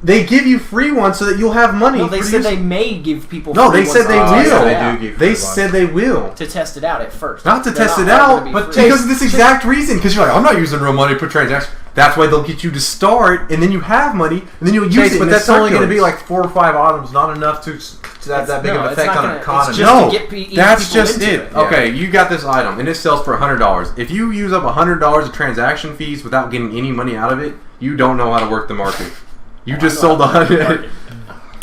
They give you free ones so that you'll have money. No, they said they may give people free ones. No, they said they will. They do give They said they will. To test it out at first. Not to test it out, but because of this exact reason. Because you're like, I'm not using real money to put transactions. That's why they'll get you to start, and then you have money, and then you'll use it. But that's only going to be like 4 or 5 items, not enough to have that big of an effect on the economy. No, that's just it. Okay, you got this item, and it sells for $100. If you use up $100 of transaction fees without getting any money out of it, you don't know how to work the market. You just sold 100.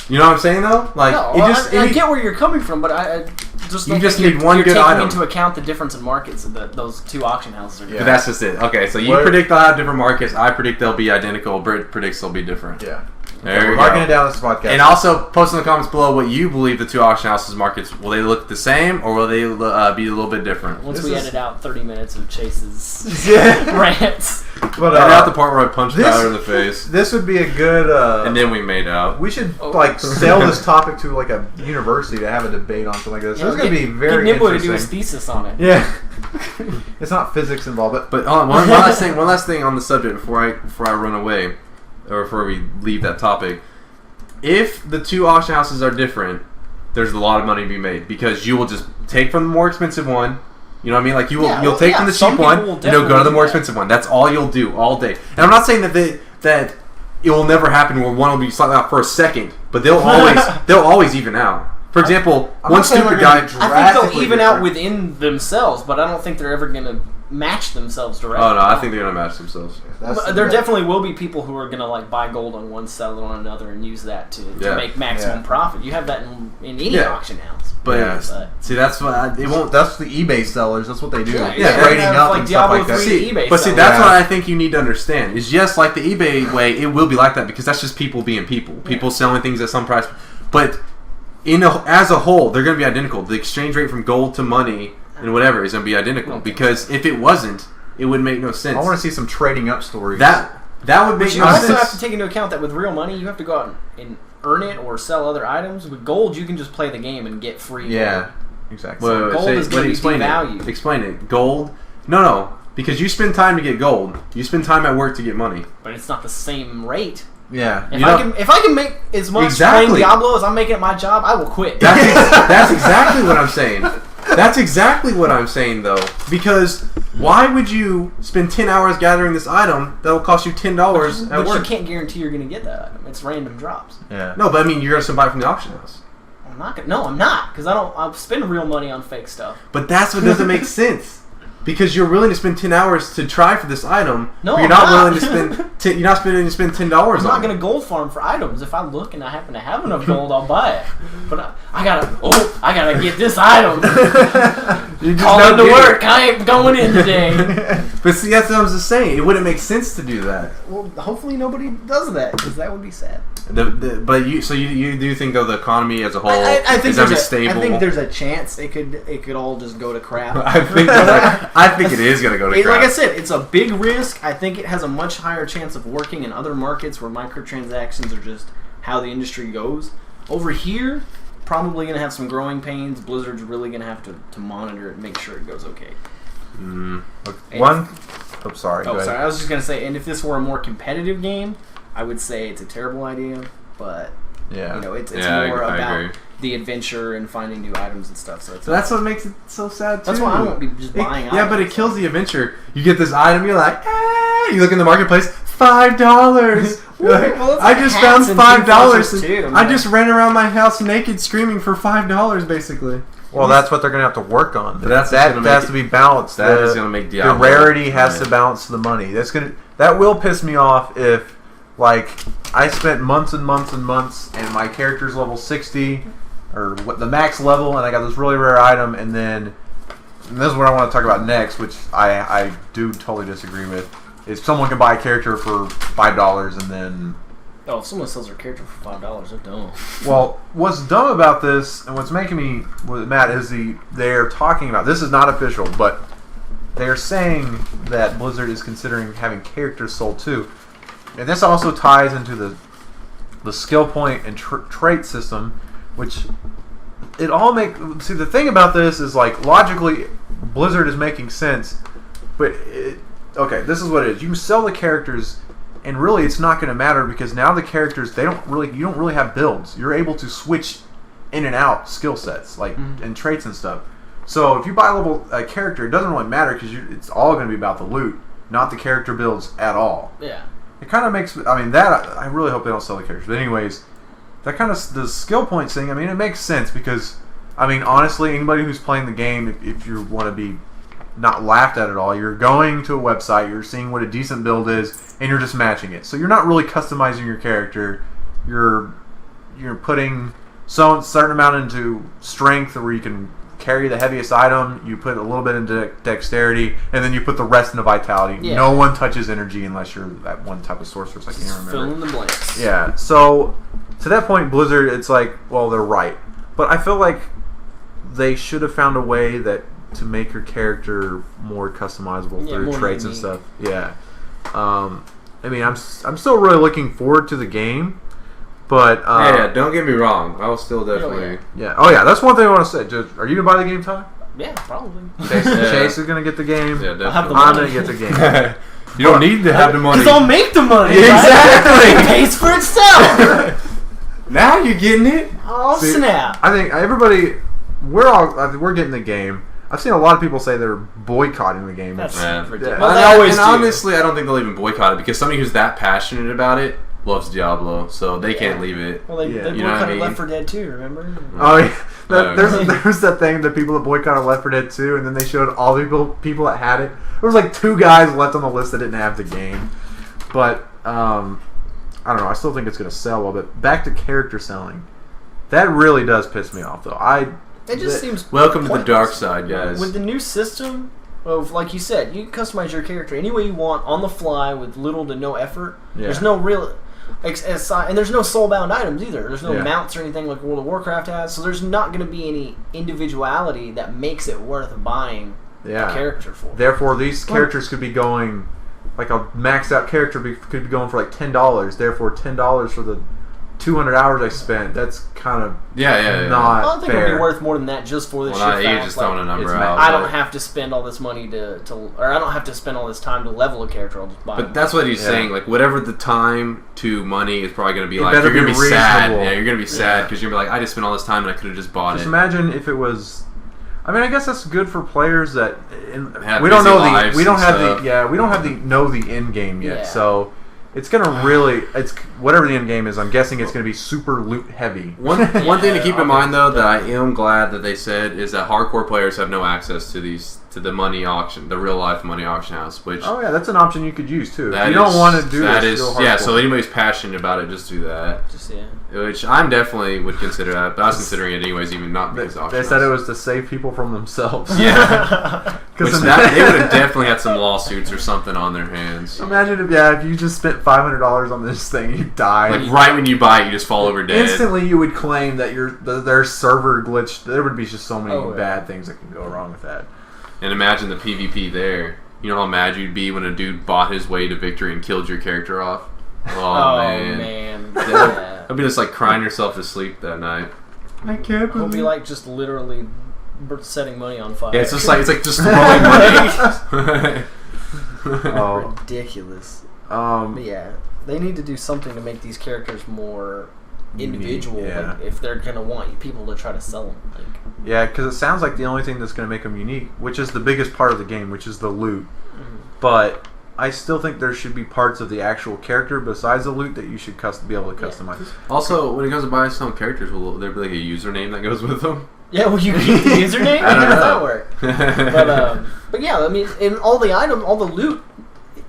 You know what I'm saying though? Like I get where you're coming from, but I just you just need one good item. You're taking into account the difference in markets that those 2 auction houses are. But that's just it. Okay, so you predict they'll have different markets. I predict they'll be identical. Britt predicts they'll be different. Yeah. There we're marking it down this podcast. And also post in the comments below what you believe the 2 auction houses markets will they look the same or will they be a little bit different? Once we edit out 30 minutes of Chase's rants. But edit out the part where I punched Tyler in the face. This would be a good. And then we made out. We should sell this topic to like a university to have a debate on something like this. It's going to be very interesting. To do his thesis on it. Yeah. It's not physics involved, but one last thing on the subject before I run away. Or before we leave that topic, if the 2 auction houses are different, there's a lot of money to be made because you will just take from the more expensive one. You know what I mean? Like you'll take from the cheap one and you'll go to the more expensive one. That's all you'll do all day. And I'm not saying that it will never happen where one will be slightly out for a second, but they'll always even out. For example, one stupid guy. I think they'll even out within themselves, but I don't think they're ever going to match themselves directly. Oh no, I think they're going to match themselves. There definitely will be people who are going to buy gold on one, sell it on another, and use that to make maximum profit. You have that in any auction house. But see, that's what it won't. That's the eBay sellers. That's what they do. Yeah, trading up like and stuff Diablo like that. 3 eBay But see, sellers. that's what I think you need to understand. Is yes, like the eBay way, it will be like that because that's just people being people. People selling things at some price. But as a whole, they're going to be identical. The exchange rate from gold to money and whatever is going to be identical. Because if it wasn't, it would make no sense. I want to see some trading up stories. That would make But you no also sense. have to take into account that with real money, you have to go out and earn it or sell other items. With gold, you can just play the game and get free gold. Exactly. Gold is going to be explain devalued. it. Explain it. Gold? No. Because you spend time to get gold. You spend time at work to get money. But it's not the same rate. Yeah. If I can make as much playing Diablo as I'm making at my job, I will quit. That's exactly what I'm saying. That's exactly what I'm saying, though. Because why would you spend 10 hours gathering this item that will cost you $10 at But work? you can't guarantee you're going to get that item. It's random drops. Yeah. No, but I mean, you're going to buy it from the auction house. I'm not gonna. No, I'm not, because I'll spend real money on fake stuff. But that's what doesn't make sense. Because you're willing to spend 10 hours to try for this item, No, but you're not willing to spend. You're not willing to spend $10 I'm on not it. gonna gold farm for items. If I look and I happen to have enough gold, I'll buy it. But I gotta get this item. Calling to work. I ain't going in today. But see, that's what I was just saying. It wouldn't make sense to do that. Well, hopefully nobody does that, because that would be sad. But you do think though the economy as a whole I think is gonna be there's stable? I think there's a chance it could all just go to crap. I think it is gonna go to crap. Like I said, it's a big risk. I think it has a much higher chance of working in other markets where microtransactions are just how the industry goes. Over here, probably going to have some growing pains. Blizzard's really going to have to monitor it and make sure it goes okay. Sorry. I was just going to say, and if this were a more competitive game, I would say it's a terrible idea, but it's more about the adventure and finding new items and stuff. So that's what makes it so sad too. That's why I won't be just buying items. Yeah, but it kills the adventure. You get this item, you're like, you look in the marketplace, $5. Well, I just found $5. I mean, just ran around my house naked screaming for $5 basically. Well, that's what they're going to have to work on. But that has to be balanced. That is going to make Diablo. The rarity has to balance the money. That will piss me off if, like, I spent months and months and months, and my character's level 60, or the max level, and I got this really rare item, and then and this is what I want to talk about next, which I do totally disagree with. Is someone can buy a character for $5 and then... Oh, if someone sells their character for $5, they're dumb. Well, what's dumb about this, and what's making me mad, is they're talking about... This is not official, but they're saying that Blizzard is considering having characters sold too. And this also ties into the skill point and trait system, which... It all See, the thing about this is, like, logically, Blizzard is making sense, but... Okay, this is what it is. You can sell the characters, and really it's not going to matter because now the characters, you don't really have builds. You're able to switch in and out skill sets, like and traits and stuff. So if you buy a character, it doesn't really matter because it's all going to be about the loot, not the character builds at all. Yeah. It kind of makes... I mean, I really hope they don't sell the characters. But anyways, that kind of... The skill points thing, I mean, it makes sense because, I mean, honestly, anybody who's playing the game, if you want to be... not laughed at all. You're going to a website, you're seeing what a decent build is, and you're just matching it. So you're not really customizing your character. You're putting some certain amount into strength where you can carry the heaviest item, you put a little bit into dexterity, and then you put the rest into vitality. Yeah. No one touches energy unless you're that one type of sorceress. I can't remember. Fill in the blanks. Yeah. So to that point, Blizzard, it's like, well, they're right. But I feel like they should have found a way to make your character more customizable through more traits unique. and stuff. Yeah. I mean, I'm still really looking forward to the game, but yeah, don't get me wrong. I will still definitely. yeah. Oh yeah, that's one thing I want to say. Are you gonna buy the game, Ty? Yeah, probably. Chase is gonna get the game. Yeah, I'll have the definitely. I'm money. gonna get the game. You don't need to have the money. Because I'll make the money. Exactly. Right? It pays for itself. Now you're getting it. Oh, See, snap. I think everybody, we're getting the game. I've seen a lot of people say they're boycotting the game. That's Man. ridiculous. Well, Well, they always do. honestly, I don't think they'll even boycott it because somebody who's that passionate about it loves Diablo, so they can't leave it. Well, they Yeah. boycotted You know what I mean? Left 4 Dead 2, remember? Oh, yeah. Okay. There's that thing that people that boycotted Left 4 Dead 2, and then they showed all the people that had it. There was like 2 guys left on the list that didn't have the game. But, I don't know. I still think it's going to sell well. But back to character selling. That really does piss me off, though. It just seems welcome to the pointless. dark side, guys. With the new system of, like you said, you can customize your character any way you want on the fly with little to no effort. Yeah. There's no real... And there's no soul-bound items either. There's no Yeah. mounts or anything like World of Warcraft has, so there's not going to be any individuality that makes it worth buying a character for. Therefore, these characters could be going... Like a maxed out character could be going for like $10. Therefore, $10 for the 200 hours I spent. That's kind of not I don't think fair. it'll be worth more than that just for the sheer fact. You're just throwing a number out. I don't have to spend all this money or I don't have to spend all this time to level a character. I'll just buy. But that's what he's saying. Like whatever the time to money is probably going to be like, better you're going to be be sad. reasonable. Yeah, you're going to be sad because you're going to be like, I just spent all this time and I could have just bought it. Just imagine if it was. I mean, I guess that's good for players that Have we don't busy know lives we don't and have stuff. we don't have the end game yet. Yeah. So it's gonna really whatever the end game is. I'm guessing it's gonna be super loot heavy. One thing to keep in mind though that I am glad that they said is that hardcore players have no access to the money auction, the real life money auction house. Which That's an option you could use too. If that you don't is- want to do that this. is go yeah. hardcore. So anybody who's passionate about it, just do that. Which I'm definitely would consider that, but I was considering it anyways, even not because of auction They said it house. was to save people from themselves. Yeah. Which they would have definitely had some lawsuits or something on their hands. Imagine if you just spent $500 on this thing, you die. Like right when you buy it, you just fall over dead. Instantly, you would claim that their server glitched. There would be just so many Oh, yeah. bad things that can go wrong with that. And imagine the PvP there. You know how mad you'd be when a dude bought his way to victory and killed your character off? Oh, man. Yeah. I'd be just like crying yourself to sleep that night. I can't It'll be like just literally setting money on fire. Yeah, it's like just throwing money. Oh. Ridiculous. But yeah, they need to do something to make these characters more individual. Yeah. Like, if they're gonna want people to try to sell them. Like, Yeah, because it sounds like the only thing that's going to make them unique, which is the biggest part of the game, which is the loot. But I still think there should be parts of the actual character besides the loot that you should be able to customize. Also, when it comes to buying some characters, will there be like a username that goes with them? yeah, well, you keep the username. I How don't does know. that work? But yeah, I mean, in all the loot,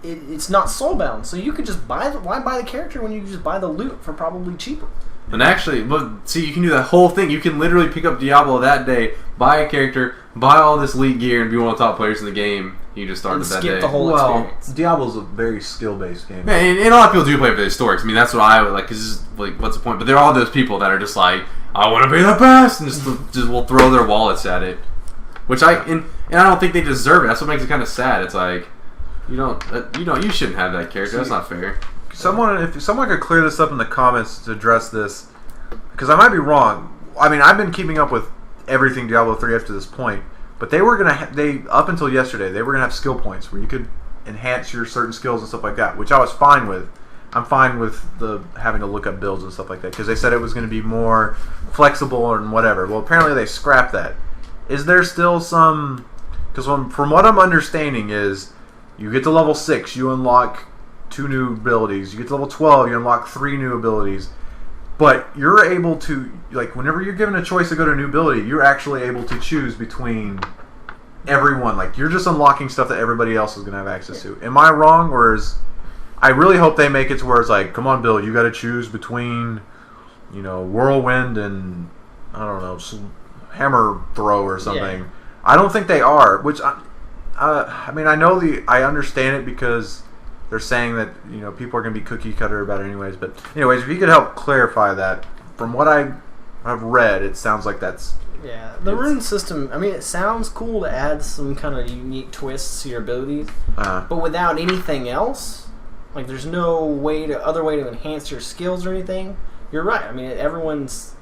it's not soulbound. So you could just why buy the character when you can just buy the loot for probably cheaper. And actually, see, you can do that whole thing. You can literally pick up Diablo that day, buy a character, buy all this elite gear, and be one of the top players in the game. You just started And that skip day. the whole experience. Diablo's a very skill-based game. Yeah, and a lot of people do play for the historics. I mean, that's what I would like. Cause like, what's the point? But there are all those people that are just like, I want to be the best, and just will throw their wallets at it. Which and I don't think they deserve it. That's what makes it kind of sad. It's like, you shouldn't have that character. That's not fair. If someone could clear this up in the comments to address this, because I might be wrong. I mean, I've been keeping up with everything Diablo 3 up to this point, but they were gonna up until yesterday they were gonna have skill points where you could enhance your certain skills and stuff like that, which I was fine with. I'm fine with the having to look up builds and stuff like that because they said it was going to be more flexible and whatever. Well, apparently they scrapped that. Is there still some? Because from what I'm understanding is, you get to level 6, you unlock 2 new abilities. You get to level 12, you unlock 3 new abilities. But you're able to, like, whenever you're given a choice to go to a new ability, you're actually able to choose between everyone. Like, you're just unlocking stuff that everybody else is going to have access to. Am I wrong, or is... I really hope they make it to where it's like, come on, Bill, you got to choose between, Whirlwind and, I don't know, some Hammer Throw or something. Yeah. I don't think they are, which, I mean, I understand it because... They're saying that people are going to be cookie cutter about it anyways. But anyways, if you could help clarify that, from what I have read, it sounds like that's the rune system. I mean, it sounds cool to add some kind of unique twists to your abilities, but without anything else, like there's no other way to enhance your skills or anything. You're right. I mean, everyone's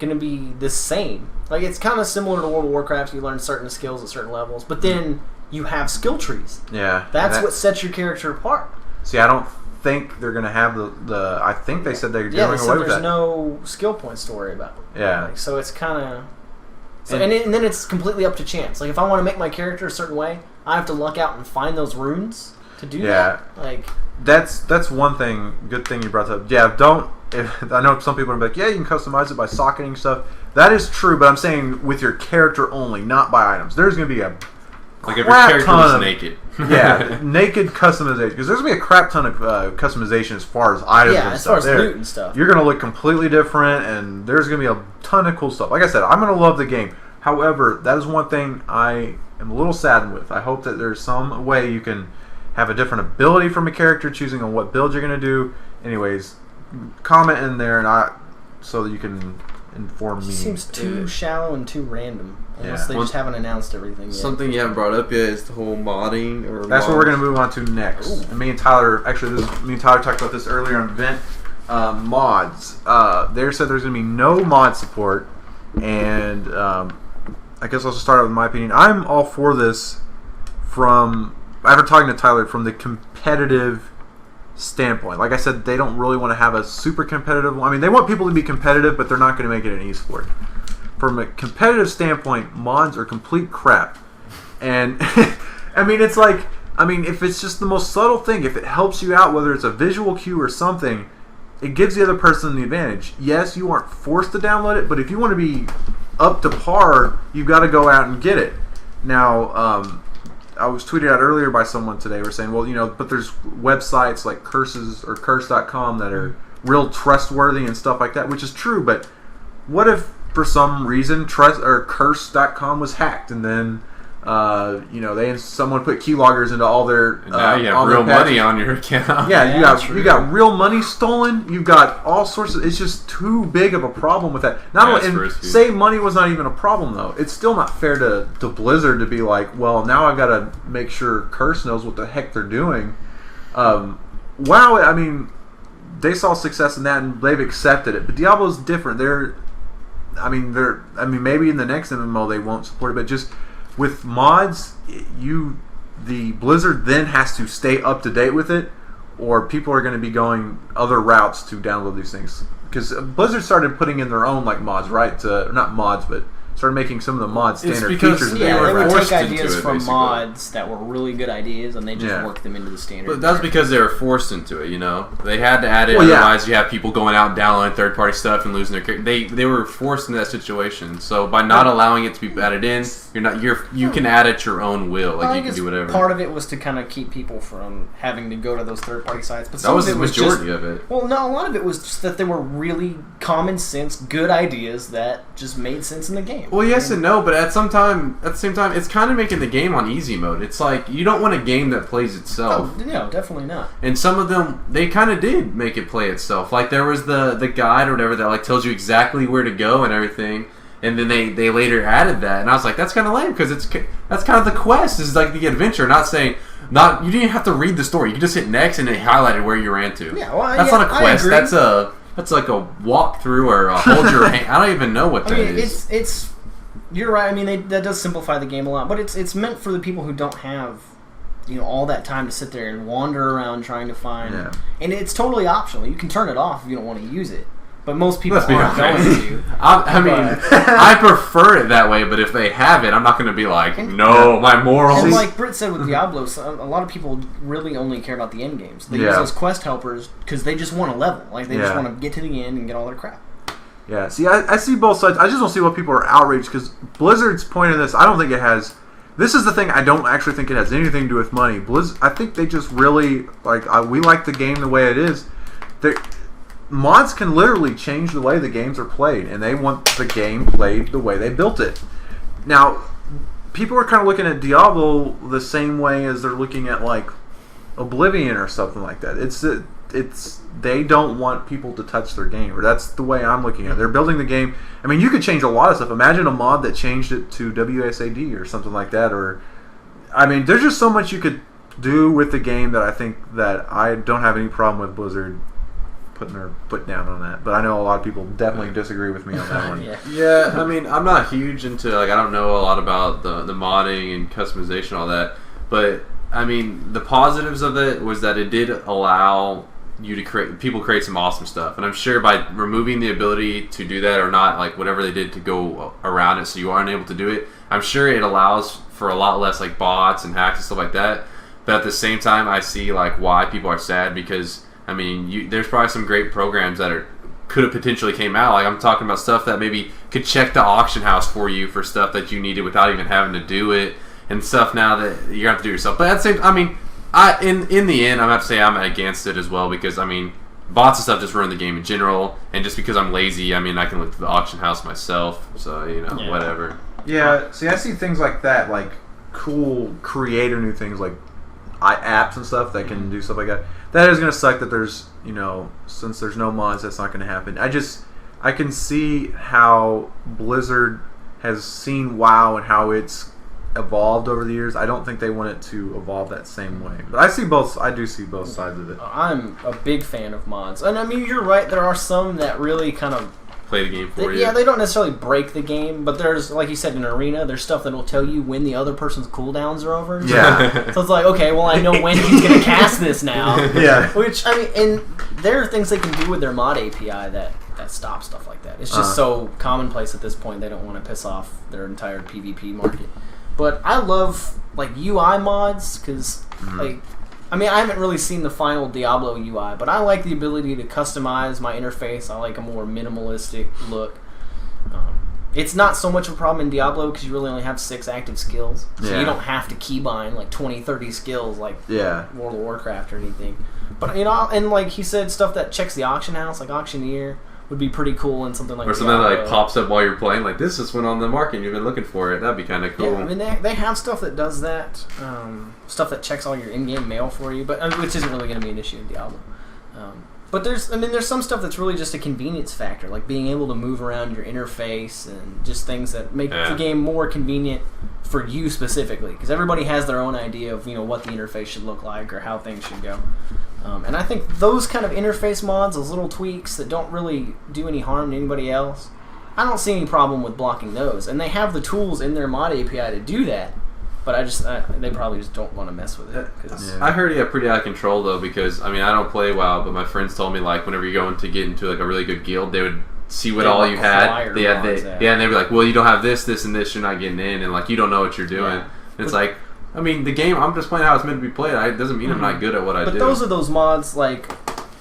going to be the same. Like it's kind of similar to World of Warcraft. You learn certain skills at certain levels, but then you have skill trees. Yeah. That's what sets your character apart. See, I don't think they're going to have the I think they said they're doing away with that. There's no skill points to worry about. Yeah. Like, so it's kind of... And then it's completely up to chance. Like, if I want to make my character a certain way, I have to luck out and find those runes to do that. Like... That's one thing, good thing you brought up. Yeah, I know some people are like, yeah, you can customize it by socketing stuff. That is true, but I'm saying with your character only, not by items. There's going to be a like if your character was naked. Yeah, naked customization. Because there's going to be a crap ton of customization as far as items and as stuff. far as loot and stuff. You're going to look completely different, and there's going to be a ton of cool stuff. Like I said, I'm going to love the game. However, that is one thing I am a little saddened with. I hope that there's some way you can have a different ability from a character, choosing on what build you're going to do. Anyways, comment in there so that you can inform me. It seems too shallow and too random. Unless they just haven't announced everything yet. Something you haven't brought up yet is the whole modding. That's what we're going to move on to next. And me and Tyler talked about this earlier on Vent. Mods. They said there's going to be no mod support. And I guess I'll just start out with my opinion. I'm all for this after talking to Tyler, from the competitive standpoint. Like I said, they don't really want to have a super competitive one. I mean, they want people to be competitive, but they're not going to make it an esport. From a competitive standpoint, mods are complete crap. And I mean, it's like, if it's just the most subtle thing, if it helps you out, whether it's a visual cue or something, it gives the other person the advantage. Yes, you aren't forced to download it, but if you want to be up to par, you've got to go out and get it. Now, I was tweeted out earlier by someone today. We're saying, well, but there's websites like Curses or Curse.com that are real trustworthy and stuff like that, which is true. But what if, for some reason, Curse.com was hacked, and then someone put keyloggers into all their and now you have real money on your account. Yeah, you got real money stolen. You've got all sorts of. It's just too big of a problem with that. Say money was not even a problem though. It's still not fair to Blizzard to be like, well, now I've got to make sure Curse knows what the heck they're doing. WoW, they saw success in that and they've accepted it. But Diablo's different. Maybe in the next MMO they won't support it, but just with mods, the Blizzard then has to stay up to date with it, or people are going to be going other routes to download these things. Because Blizzard started putting in their own mods, right? Not mods, but started making some of the mod standard features. They would take ideas from mods that were really good ideas, and they just work them into the standard. But that's because they were forced into it. They had to add it. Otherwise, you have people going out and downloading third-party stuff and losing their character. They were forced into that situation. So by not allowing it to be added in, you can add at your own will. You can do whatever. Part of it was to kind of keep people from having to go to those third-party sites. But that was the majority of it. Well, no, a lot of it was just that they were really common sense, good ideas that just made sense in the game. Well, yes and no, but at the same time, it's kind of making the game on easy mode. It's like you don't want a game that plays itself. Oh, no, definitely not. And some of them, they kind of did make it play itself. Like there was the guide or whatever that tells you exactly where to go and everything. And then they later added that, and I was like, that's kind of lame because that's kind of the quest. Is like the adventure, you didn't have to read the story. You can just hit next and it highlighted where you ran to. Yeah, well, that's not a quest. That's like a walkthrough or a hold your hand. I don't even know what that is. It's you're right. That does simplify the game a lot, but it's meant for the people who don't have all that time to sit there and wander around trying to find. Yeah. And it's totally optional. You can turn it off if you don't want to use it. But most people aren't going to. I prefer it that way, but if they have it, I'm not going to be like, no, my morals. And like Britt said with Diablo, a lot of people really only care about the end games. They use those quest helpers because they just want to level. They just want to get to the end and get all their crap. Yeah, see, I see both sides. I just don't see what people are outraged because Blizzard's point in this, I don't think it has... This is the thing, I don't actually think it has anything to do with money. I think they just really, we like the game the way it is. Mods can literally change the way the games are played, and they want the game played the way they built it. Now, people are kind of looking at Diablo the same way as they're looking at Oblivion or something like that. It's they don't want people to touch their game, or that's the way I'm looking at it. They're building the game. You could change a lot of stuff. Imagine a mod that changed it to WSAD or something like that, or there's just so much you could do with the game that I think that I don't have any problem with Blizzard putting their foot down on that. But I know a lot of people definitely disagree with me on that one. Yeah, I'm not huge into I don't know a lot about the modding and customization, all that, but the positives of it was that it did allow you to create some awesome stuff, and I'm sure by removing the ability to do that or not, whatever they did to go around it so you aren't able to do it, I'm sure it allows for a lot less bots and hacks and stuff like that. But at the same time, I see why people are sad because there's probably some great programs that could have potentially came out. I'm talking about stuff that maybe could check the auction house for you for stuff that you needed without even having to do it, and stuff now that you're going to have to do yourself. But at the same in the end, I'm going to have to say I'm against it as well because, bots and stuff just ruin the game in general, and just because I'm lazy, I can look to the auction house myself, so, whatever. Yeah, see, I see things like that, like cool creative new things like apps and stuff that can do stuff like that. That is going to suck that there's, since there's no mods, that's not going to happen. I can see how Blizzard has seen WoW and how it's evolved over the years. I don't think they want it to evolve that same way. But I do see both sides of it. I'm a big fan of mods. And I mean, you're right, there are some that really kind of play the game for you. Yeah, they don't necessarily break the game, but there's, like you said, in Arena, there's stuff that will tell you when the other person's cooldowns are over. Yeah. So it's like, okay, well, I know when he's going to cast this now. Yeah. Which, I mean, and there are things they can do with their mod API that stop stuff like that. It's just so commonplace at this point, they don't want to piss off their entire PvP market. But I love, like, UI mods, because, like, I mean, I haven't really seen the final Diablo UI, but I like the ability to customize my interface. I like a more minimalistic look. It's not so much of a problem in Diablo because you really only have 6 active skills. So you don't have to keybind like 20, 30 skills like World of Warcraft or anything. But, and like he said, stuff that checks the auction house, like Auctioneer, would be pretty cool in something like or something that like pops up while you're playing, like this just went on the market and you've been looking for it. That'd be kind of cool. Yeah, I mean they have stuff that does that, stuff that checks all your in-game mail for you, but which isn't really going to be an issue in Diablo. But there's some stuff that's really just a convenience factor, like being able to move around your interface and just things that make the game more convenient for you specifically, because everybody has their own idea of what the interface should look like or how things should go. And I think those kind of interface mods, those little tweaks that don't really do any harm to anybody else, I don't see any problem with blocking those. And they have the tools in their mod API to do that, but they probably just don't want to mess with it. I heard you have pretty out of control though, because I mean I don't play WoW, but my friends told me like whenever you go to get into like a really good guild, they would see what all you had. And they'd be like, well, you don't have this, this, and this. You're not getting in, and like you don't know what you're doing. Yeah. And it's like, I mean, the game, I'm just playing how it's meant to be played. It doesn't mean I'm not good at what I do. But those are those mods, like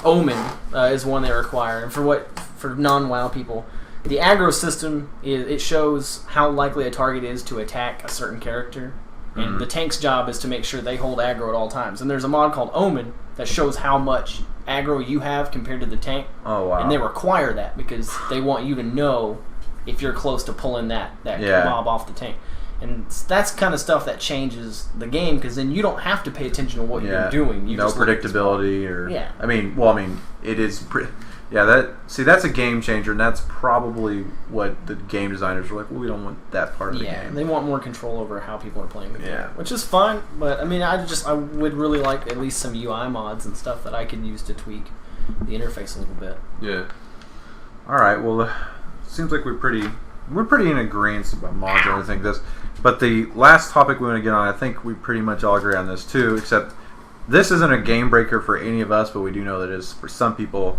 Omen is one they require. And for non-WoW people, the aggro system, it shows how likely a target is to attack a certain character. And the tank's job is to make sure they hold aggro at all times. And there's a mod called Omen that shows how much aggro you have compared to the tank. Oh, wow. And they require that because they want you to know if you're close to pulling that mob off the tank. And that's kind of stuff that changes the game, because then you don't have to pay attention to what you're doing. You no just predictability, it is. That's a game changer, and that's probably what the game designers were like. Well, we don't want that part of the game. They want more control over how people are playing the game, which is fine. But I mean, I would really like at least some UI mods and stuff that I could use to tweak the interface a little bit. Yeah. All right. Well, seems like we're pretty in agreement about mods and everything. But the last topic we want to get on, I think we pretty much all agree on this too, except this isn't a game breaker for any of us, but we do know that it is for some people,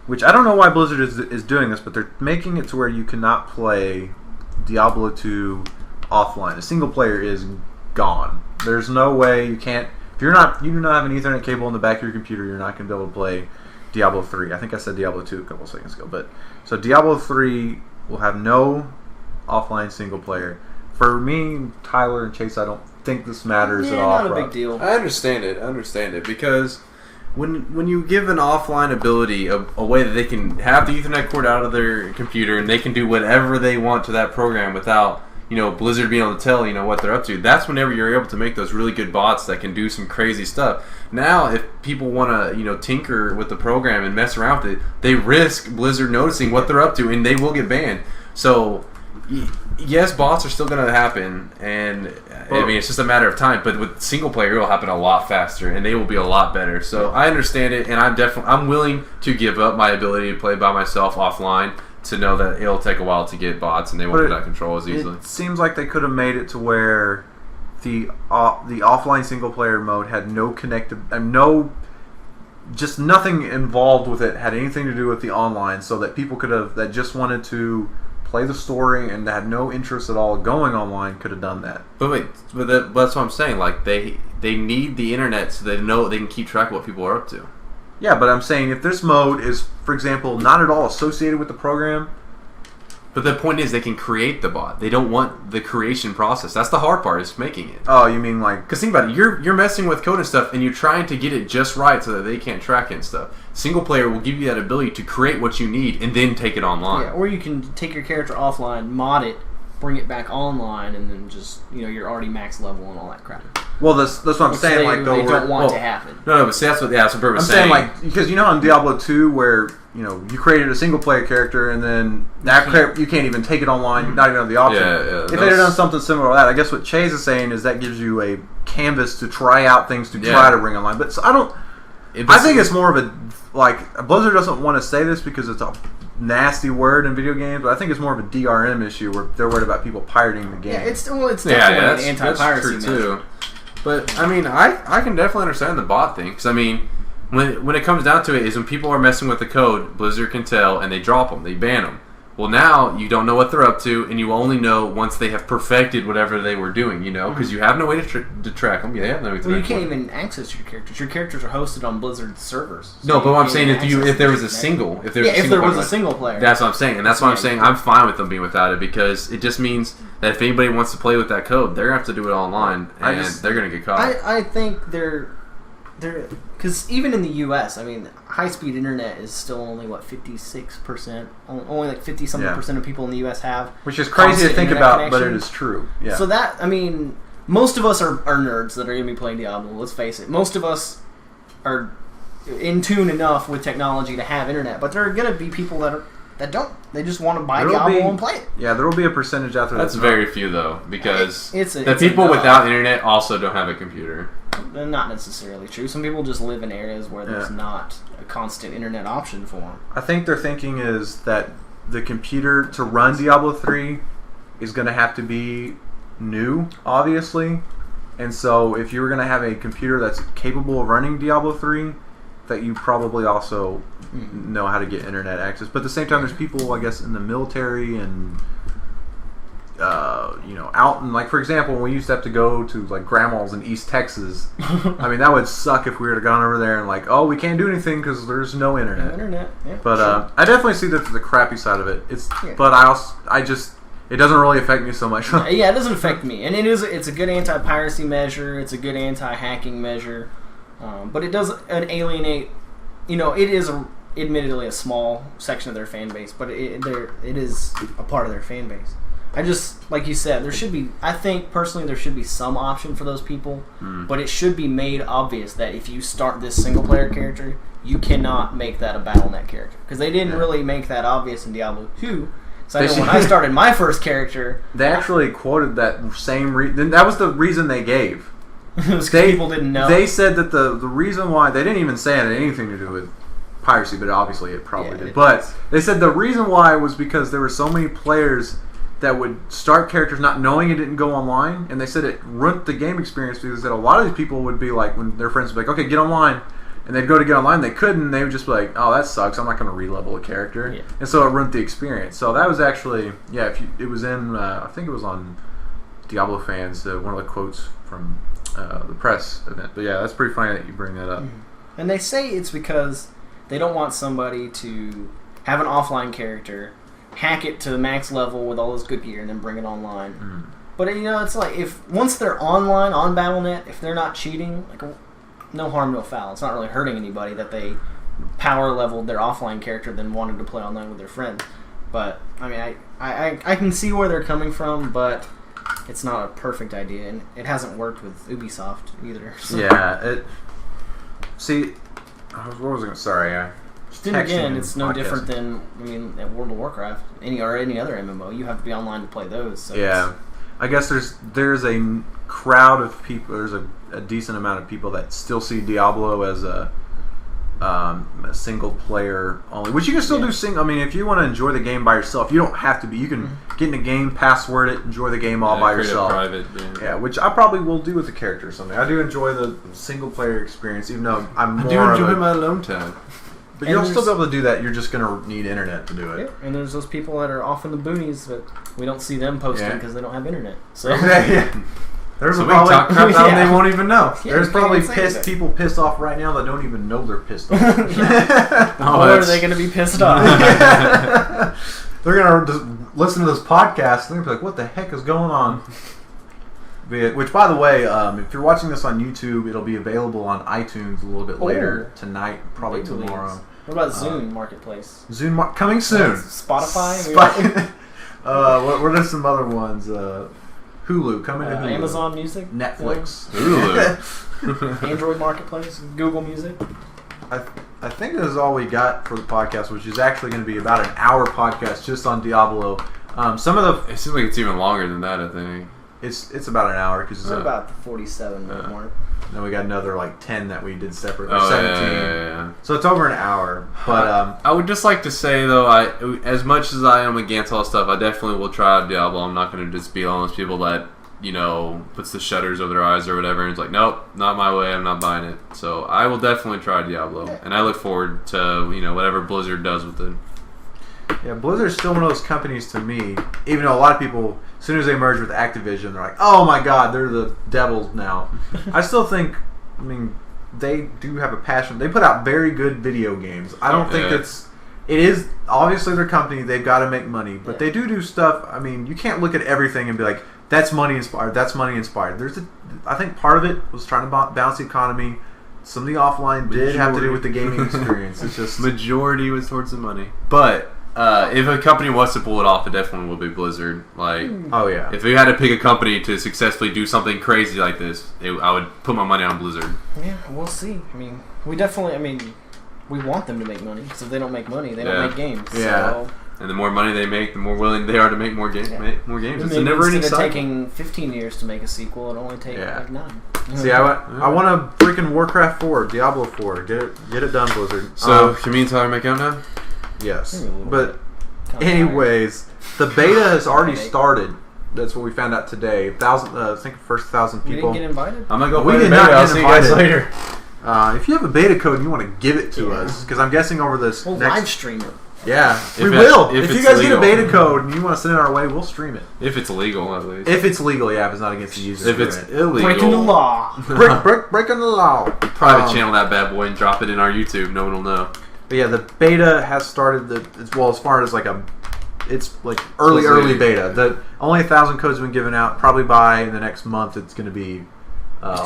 which I don't know why Blizzard is doing this, but they're making it to where you cannot play Diablo 2 offline. The single player is gone. There's no way you can't, if you do not have an Ethernet cable in the back of your computer, you're not going to be able to play Diablo 3. I think I said Diablo 2 a couple seconds ago, but so Diablo 3 will have no offline single player. For me, Tyler, and Chase, I don't think this matters at all. Not a big deal. I understand it because when you give an offline ability a way that they can have the Ethernet cord out of their computer and they can do whatever they want to that program without Blizzard being able to tell what they're up to, that's whenever you're able to make those really good bots that can do some crazy stuff. Now, if people want to tinker with the program and mess around with it, they risk Blizzard noticing what they're up to and they will get banned. So yes, bots are still going to happen, and I mean it's just a matter of time. But with single player, it will happen a lot faster, and they will be a lot better. So I understand it, and I'm willing to give up my ability to play by myself offline to know that it'll take a while to get bots, and they won't get out of control as easily. It seems like they could have made it to where the offline single player mode had no just nothing involved with it had anything to do with the online, so that people that just wanted to play the story and had no interest at all going online could have done that. But wait, that's what I'm saying. Like they need the internet so they know they can keep track of what people are up to. Yeah, but I'm saying if this mode is, for example, not at all associated with the program. But the point is they can create the bot. They don't want the creation process. That's the hard part, is making it. Oh, you mean like... Because think about it. You're messing with code and stuff, and you're trying to get it just right so that they can't track it and stuff. Single player will give you that ability to create what you need and then take it online. Yeah, or you can take your character offline, mod it, bring it back online, and then just you're already max level and all that crap. Well, that's what I'm saying. They don't want to happen. No, but see, that's what Bert was saying. I'm saying, because in Diablo 2 where you created a single player character and then you can't even take it online. You not even have the option. If they'd have done something similar to that, I guess what Chase is saying is that gives you a canvas to try out things to try to bring online. But I think it's more of a Blizzard doesn't want to say this because it's a nasty word in video games, but I think it's more of a DRM issue where they're worried about people pirating the game. Yeah, it's definitely an anti-piracy that's true too. But I mean, I can definitely understand the bot thing because I mean, when it comes down to it, is when people are messing with the code, Blizzard can tell and they drop them, they ban them. Well, now you don't know what they're up to, and you only know once they have perfected whatever they were doing, because you have no way to track them. They have no way to. Well, you can't even access your characters. Your characters are hosted on Blizzard servers. So no, but what I'm saying if there was a single, if there was a single player, that's what I'm saying, and that's why I'm saying I'm fine with them being without it because it just means that if anybody wants to play with that code, they're gonna have to do it online, and they're gonna get caught. I think they're because even in the U.S., I mean, high-speed internet is still only 56%. Only 50-something% of people in the U.S. have, which is crazy to think about, but it is true. Yeah. So that most of us are nerds that are going to be playing Diablo. Let's face it. Most of us are in tune enough with technology to have internet, but there are going to be people that don't. They just want to buy Diablo and play it. Yeah, there will be a percentage out there. That's very few though, because it's people without internet also don't have a computer. Not necessarily true. Some people just live in areas where there's not a constant internet option for them. I think their thinking is that the computer to run Diablo 3 is going to have to be new, obviously. And so if you're going to have a computer that's capable of running Diablo 3, that you probably also know how to get internet access. But at the same time, there's people, I guess, in the military and out in, for example, when we used to have to go to grandma's in East Texas, I mean, that would suck if we were to gone over there and we can't do anything because there's no internet. Yeah, but sure. I definitely see the crappy side of it. But it doesn't really affect me so much. Yeah, it doesn't affect me, and it's a good anti-piracy measure. It's a good anti-hacking measure, but it does alienate. It is admittedly a small section of their fan base, but it is a part of their fan base. I just, like you said, I think personally there should be some option for those people, but it should be made obvious that if you start this single player character, you cannot make that a Battle.net character. Because they didn't really make that obvious in Diablo 2. So I know when I started my first character... They actually quoted that same reason. That was the reason they gave. It was because people didn't know. They said that the reason why... They didn't even say it had anything to do with piracy, but obviously it probably did. But they said the reason why was because there were so many players that would start characters not knowing it didn't go online, and they said it ruined the game experience because a lot of these people would be when their friends would be okay, get online, and they'd go to get online, they couldn't, they would just be oh, that sucks, I'm not going to re-level a character, and so it ruined the experience. So that was actually, it was in, I think it was on Diablo Fans, one of the quotes from the press event, but that's pretty funny that you bring that up. And they say it's because they don't want somebody to have an offline character, hack it to the max level with all this good gear, and then bring it online. But it's if once they're online on Battle.net, if they're not cheating, no harm, no foul. It's not really hurting anybody that they power leveled their offline character, then wanted to play online with their friends. But I mean, I can see where they're coming from, but it's not a perfect idea, and it hasn't worked with Ubisoft either. So. Yeah. What was I going to? Sorry. Then again, it's no different than at World of Warcraft, any other MMO. You have to be online to play those. So yeah, I guess there's a crowd of people. There's a decent amount of people that still see Diablo as a single player only, which you can still do. If you want to enjoy the game by yourself, you don't have to be. You can get in the game, password it, enjoy the game all by yourself. Private, which I probably will do with the character or something. I do enjoy the single player experience, even though I'm more. I do enjoy my alone time. But you'll still be able to do that. You're just going to need internet to do it. Yeah, and there's those people that are off in the boonies, but we don't see them posting because they don't have internet. So There's so probably crap out and they won't even know. Yeah, there's probably people pissed off right now that don't even know they're pissed off. Or are they going to be pissed off? They're going to just listen to this podcast and they're going to be like, what the heck is going on? Which, by the way, if you're watching this on YouTube, it'll be available on iTunes a little bit later tonight, probably tomorrow. What about Zune Marketplace? Coming soon. Spotify? What are some other ones? Hulu coming to Hulu. Amazon Music, Netflix, Hulu. Android Marketplace, Google Music. I think this is all we got for the podcast, which is actually going to be about an hour podcast just on Diablo. Some of the It seems like it's even longer than that. I think it's about an hour because We're about the 47-minute mark. then we got another like 10 that we did separate. Oh, 17. yeah. So it's over an hour. But I would just like to say though, as much as I am against all stuff, I definitely will try out Diablo. I'm not going to just be one of those people that puts the shutters over their eyes or whatever, and it's like, nope, not my way. I'm not buying it. So I will definitely try Diablo, and I look forward to whatever Blizzard does with it. yeah, Blizzard's still one of those companies to me. Even though a lot of people, as soon as they merge with Activision, they're like, "Oh my God, they're the devils now." I still think, they do have a passion. They put out very good video games. I don't think it is obviously their company. They've got to make money, but they do stuff. You can't look at everything and be like, "That's money inspired. That's money inspired." I think part of it was trying to balance the economy. Some of the offline did have to do with the gaming experience. It's just majority was towards the money, but. If a company wants to pull it off, it definitely will be Blizzard. Oh yeah. If we had to pick a company to successfully do something crazy like this, I would put my money on Blizzard. Yeah, we'll see. We definitely. We want them to make money because if they don't make money, they don't make games. Yeah. So. And the more money they make, the more willing they are to make more games. Make more games. It's a never-ending cycle. Instead of taking 15 years to make a sequel, it only takes 9. See, I want a freaking Warcraft 4, Diablo 4. Get it done, Blizzard. So, should me and Tyler make out now? Yes, but anyways, the beta has already started. That's what we found out today. I think the first 1,000 people. We didn't get invited. I'm gonna go. We play did the not beta. get I'll see you guys invited. later. If you have a beta code and you want to give it to us, because I'm guessing over this We'll next live stream it. Yeah, we If will. if If you it's guys legal. get a beta code and you want to send it our way, we'll stream it. If it's legal, at least. If it's legal, yeah. If it's not against the user. If it's illegal, Breaking the law. breaking the law. Private channel that bad boy and drop it in our YouTube. No one will know. But yeah, the beta has started. As far as it's like early beta. Only 1,000 codes have been given out. Probably by the next month, it's going to be.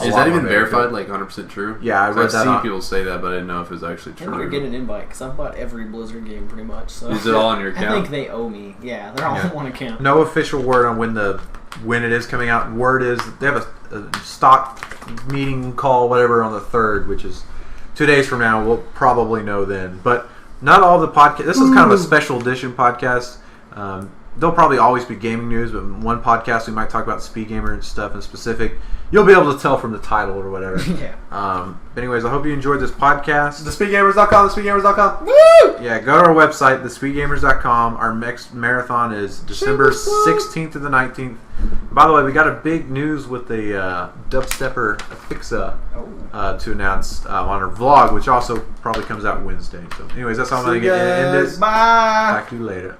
Is that even verified? Like 100% true? Yeah, I read that. I've seen people say that, but I didn't know if it was actually true. I never get an invite because I've bought every Blizzard game pretty much. So is it all on your account? I think they owe me. Yeah, they're all on one account. No official word on when it is coming out. Word is they have a stock meeting call, whatever, on the 3rd, which is 2 days from now. We'll probably know then. But not all the podcast. This is kind of a special edition podcast. There'll probably always be gaming news, but in one podcast we might talk about SpeedGamer and stuff in specific. You'll be able to tell from the title or whatever. Yeah. But anyways, I hope you enjoyed this podcast. TheSpeedGamers.com, TheSpeedGamers.com. Woo! Yeah, go to our website, TheSpeedGamers.com. Our next marathon is December 16th to the 19th. By the way, we got a big news with the Dubstepper Afixa to announce on our vlog, which also probably comes out Wednesday. So anyways, that's all I'm going to end it. Bye. Talk to you later.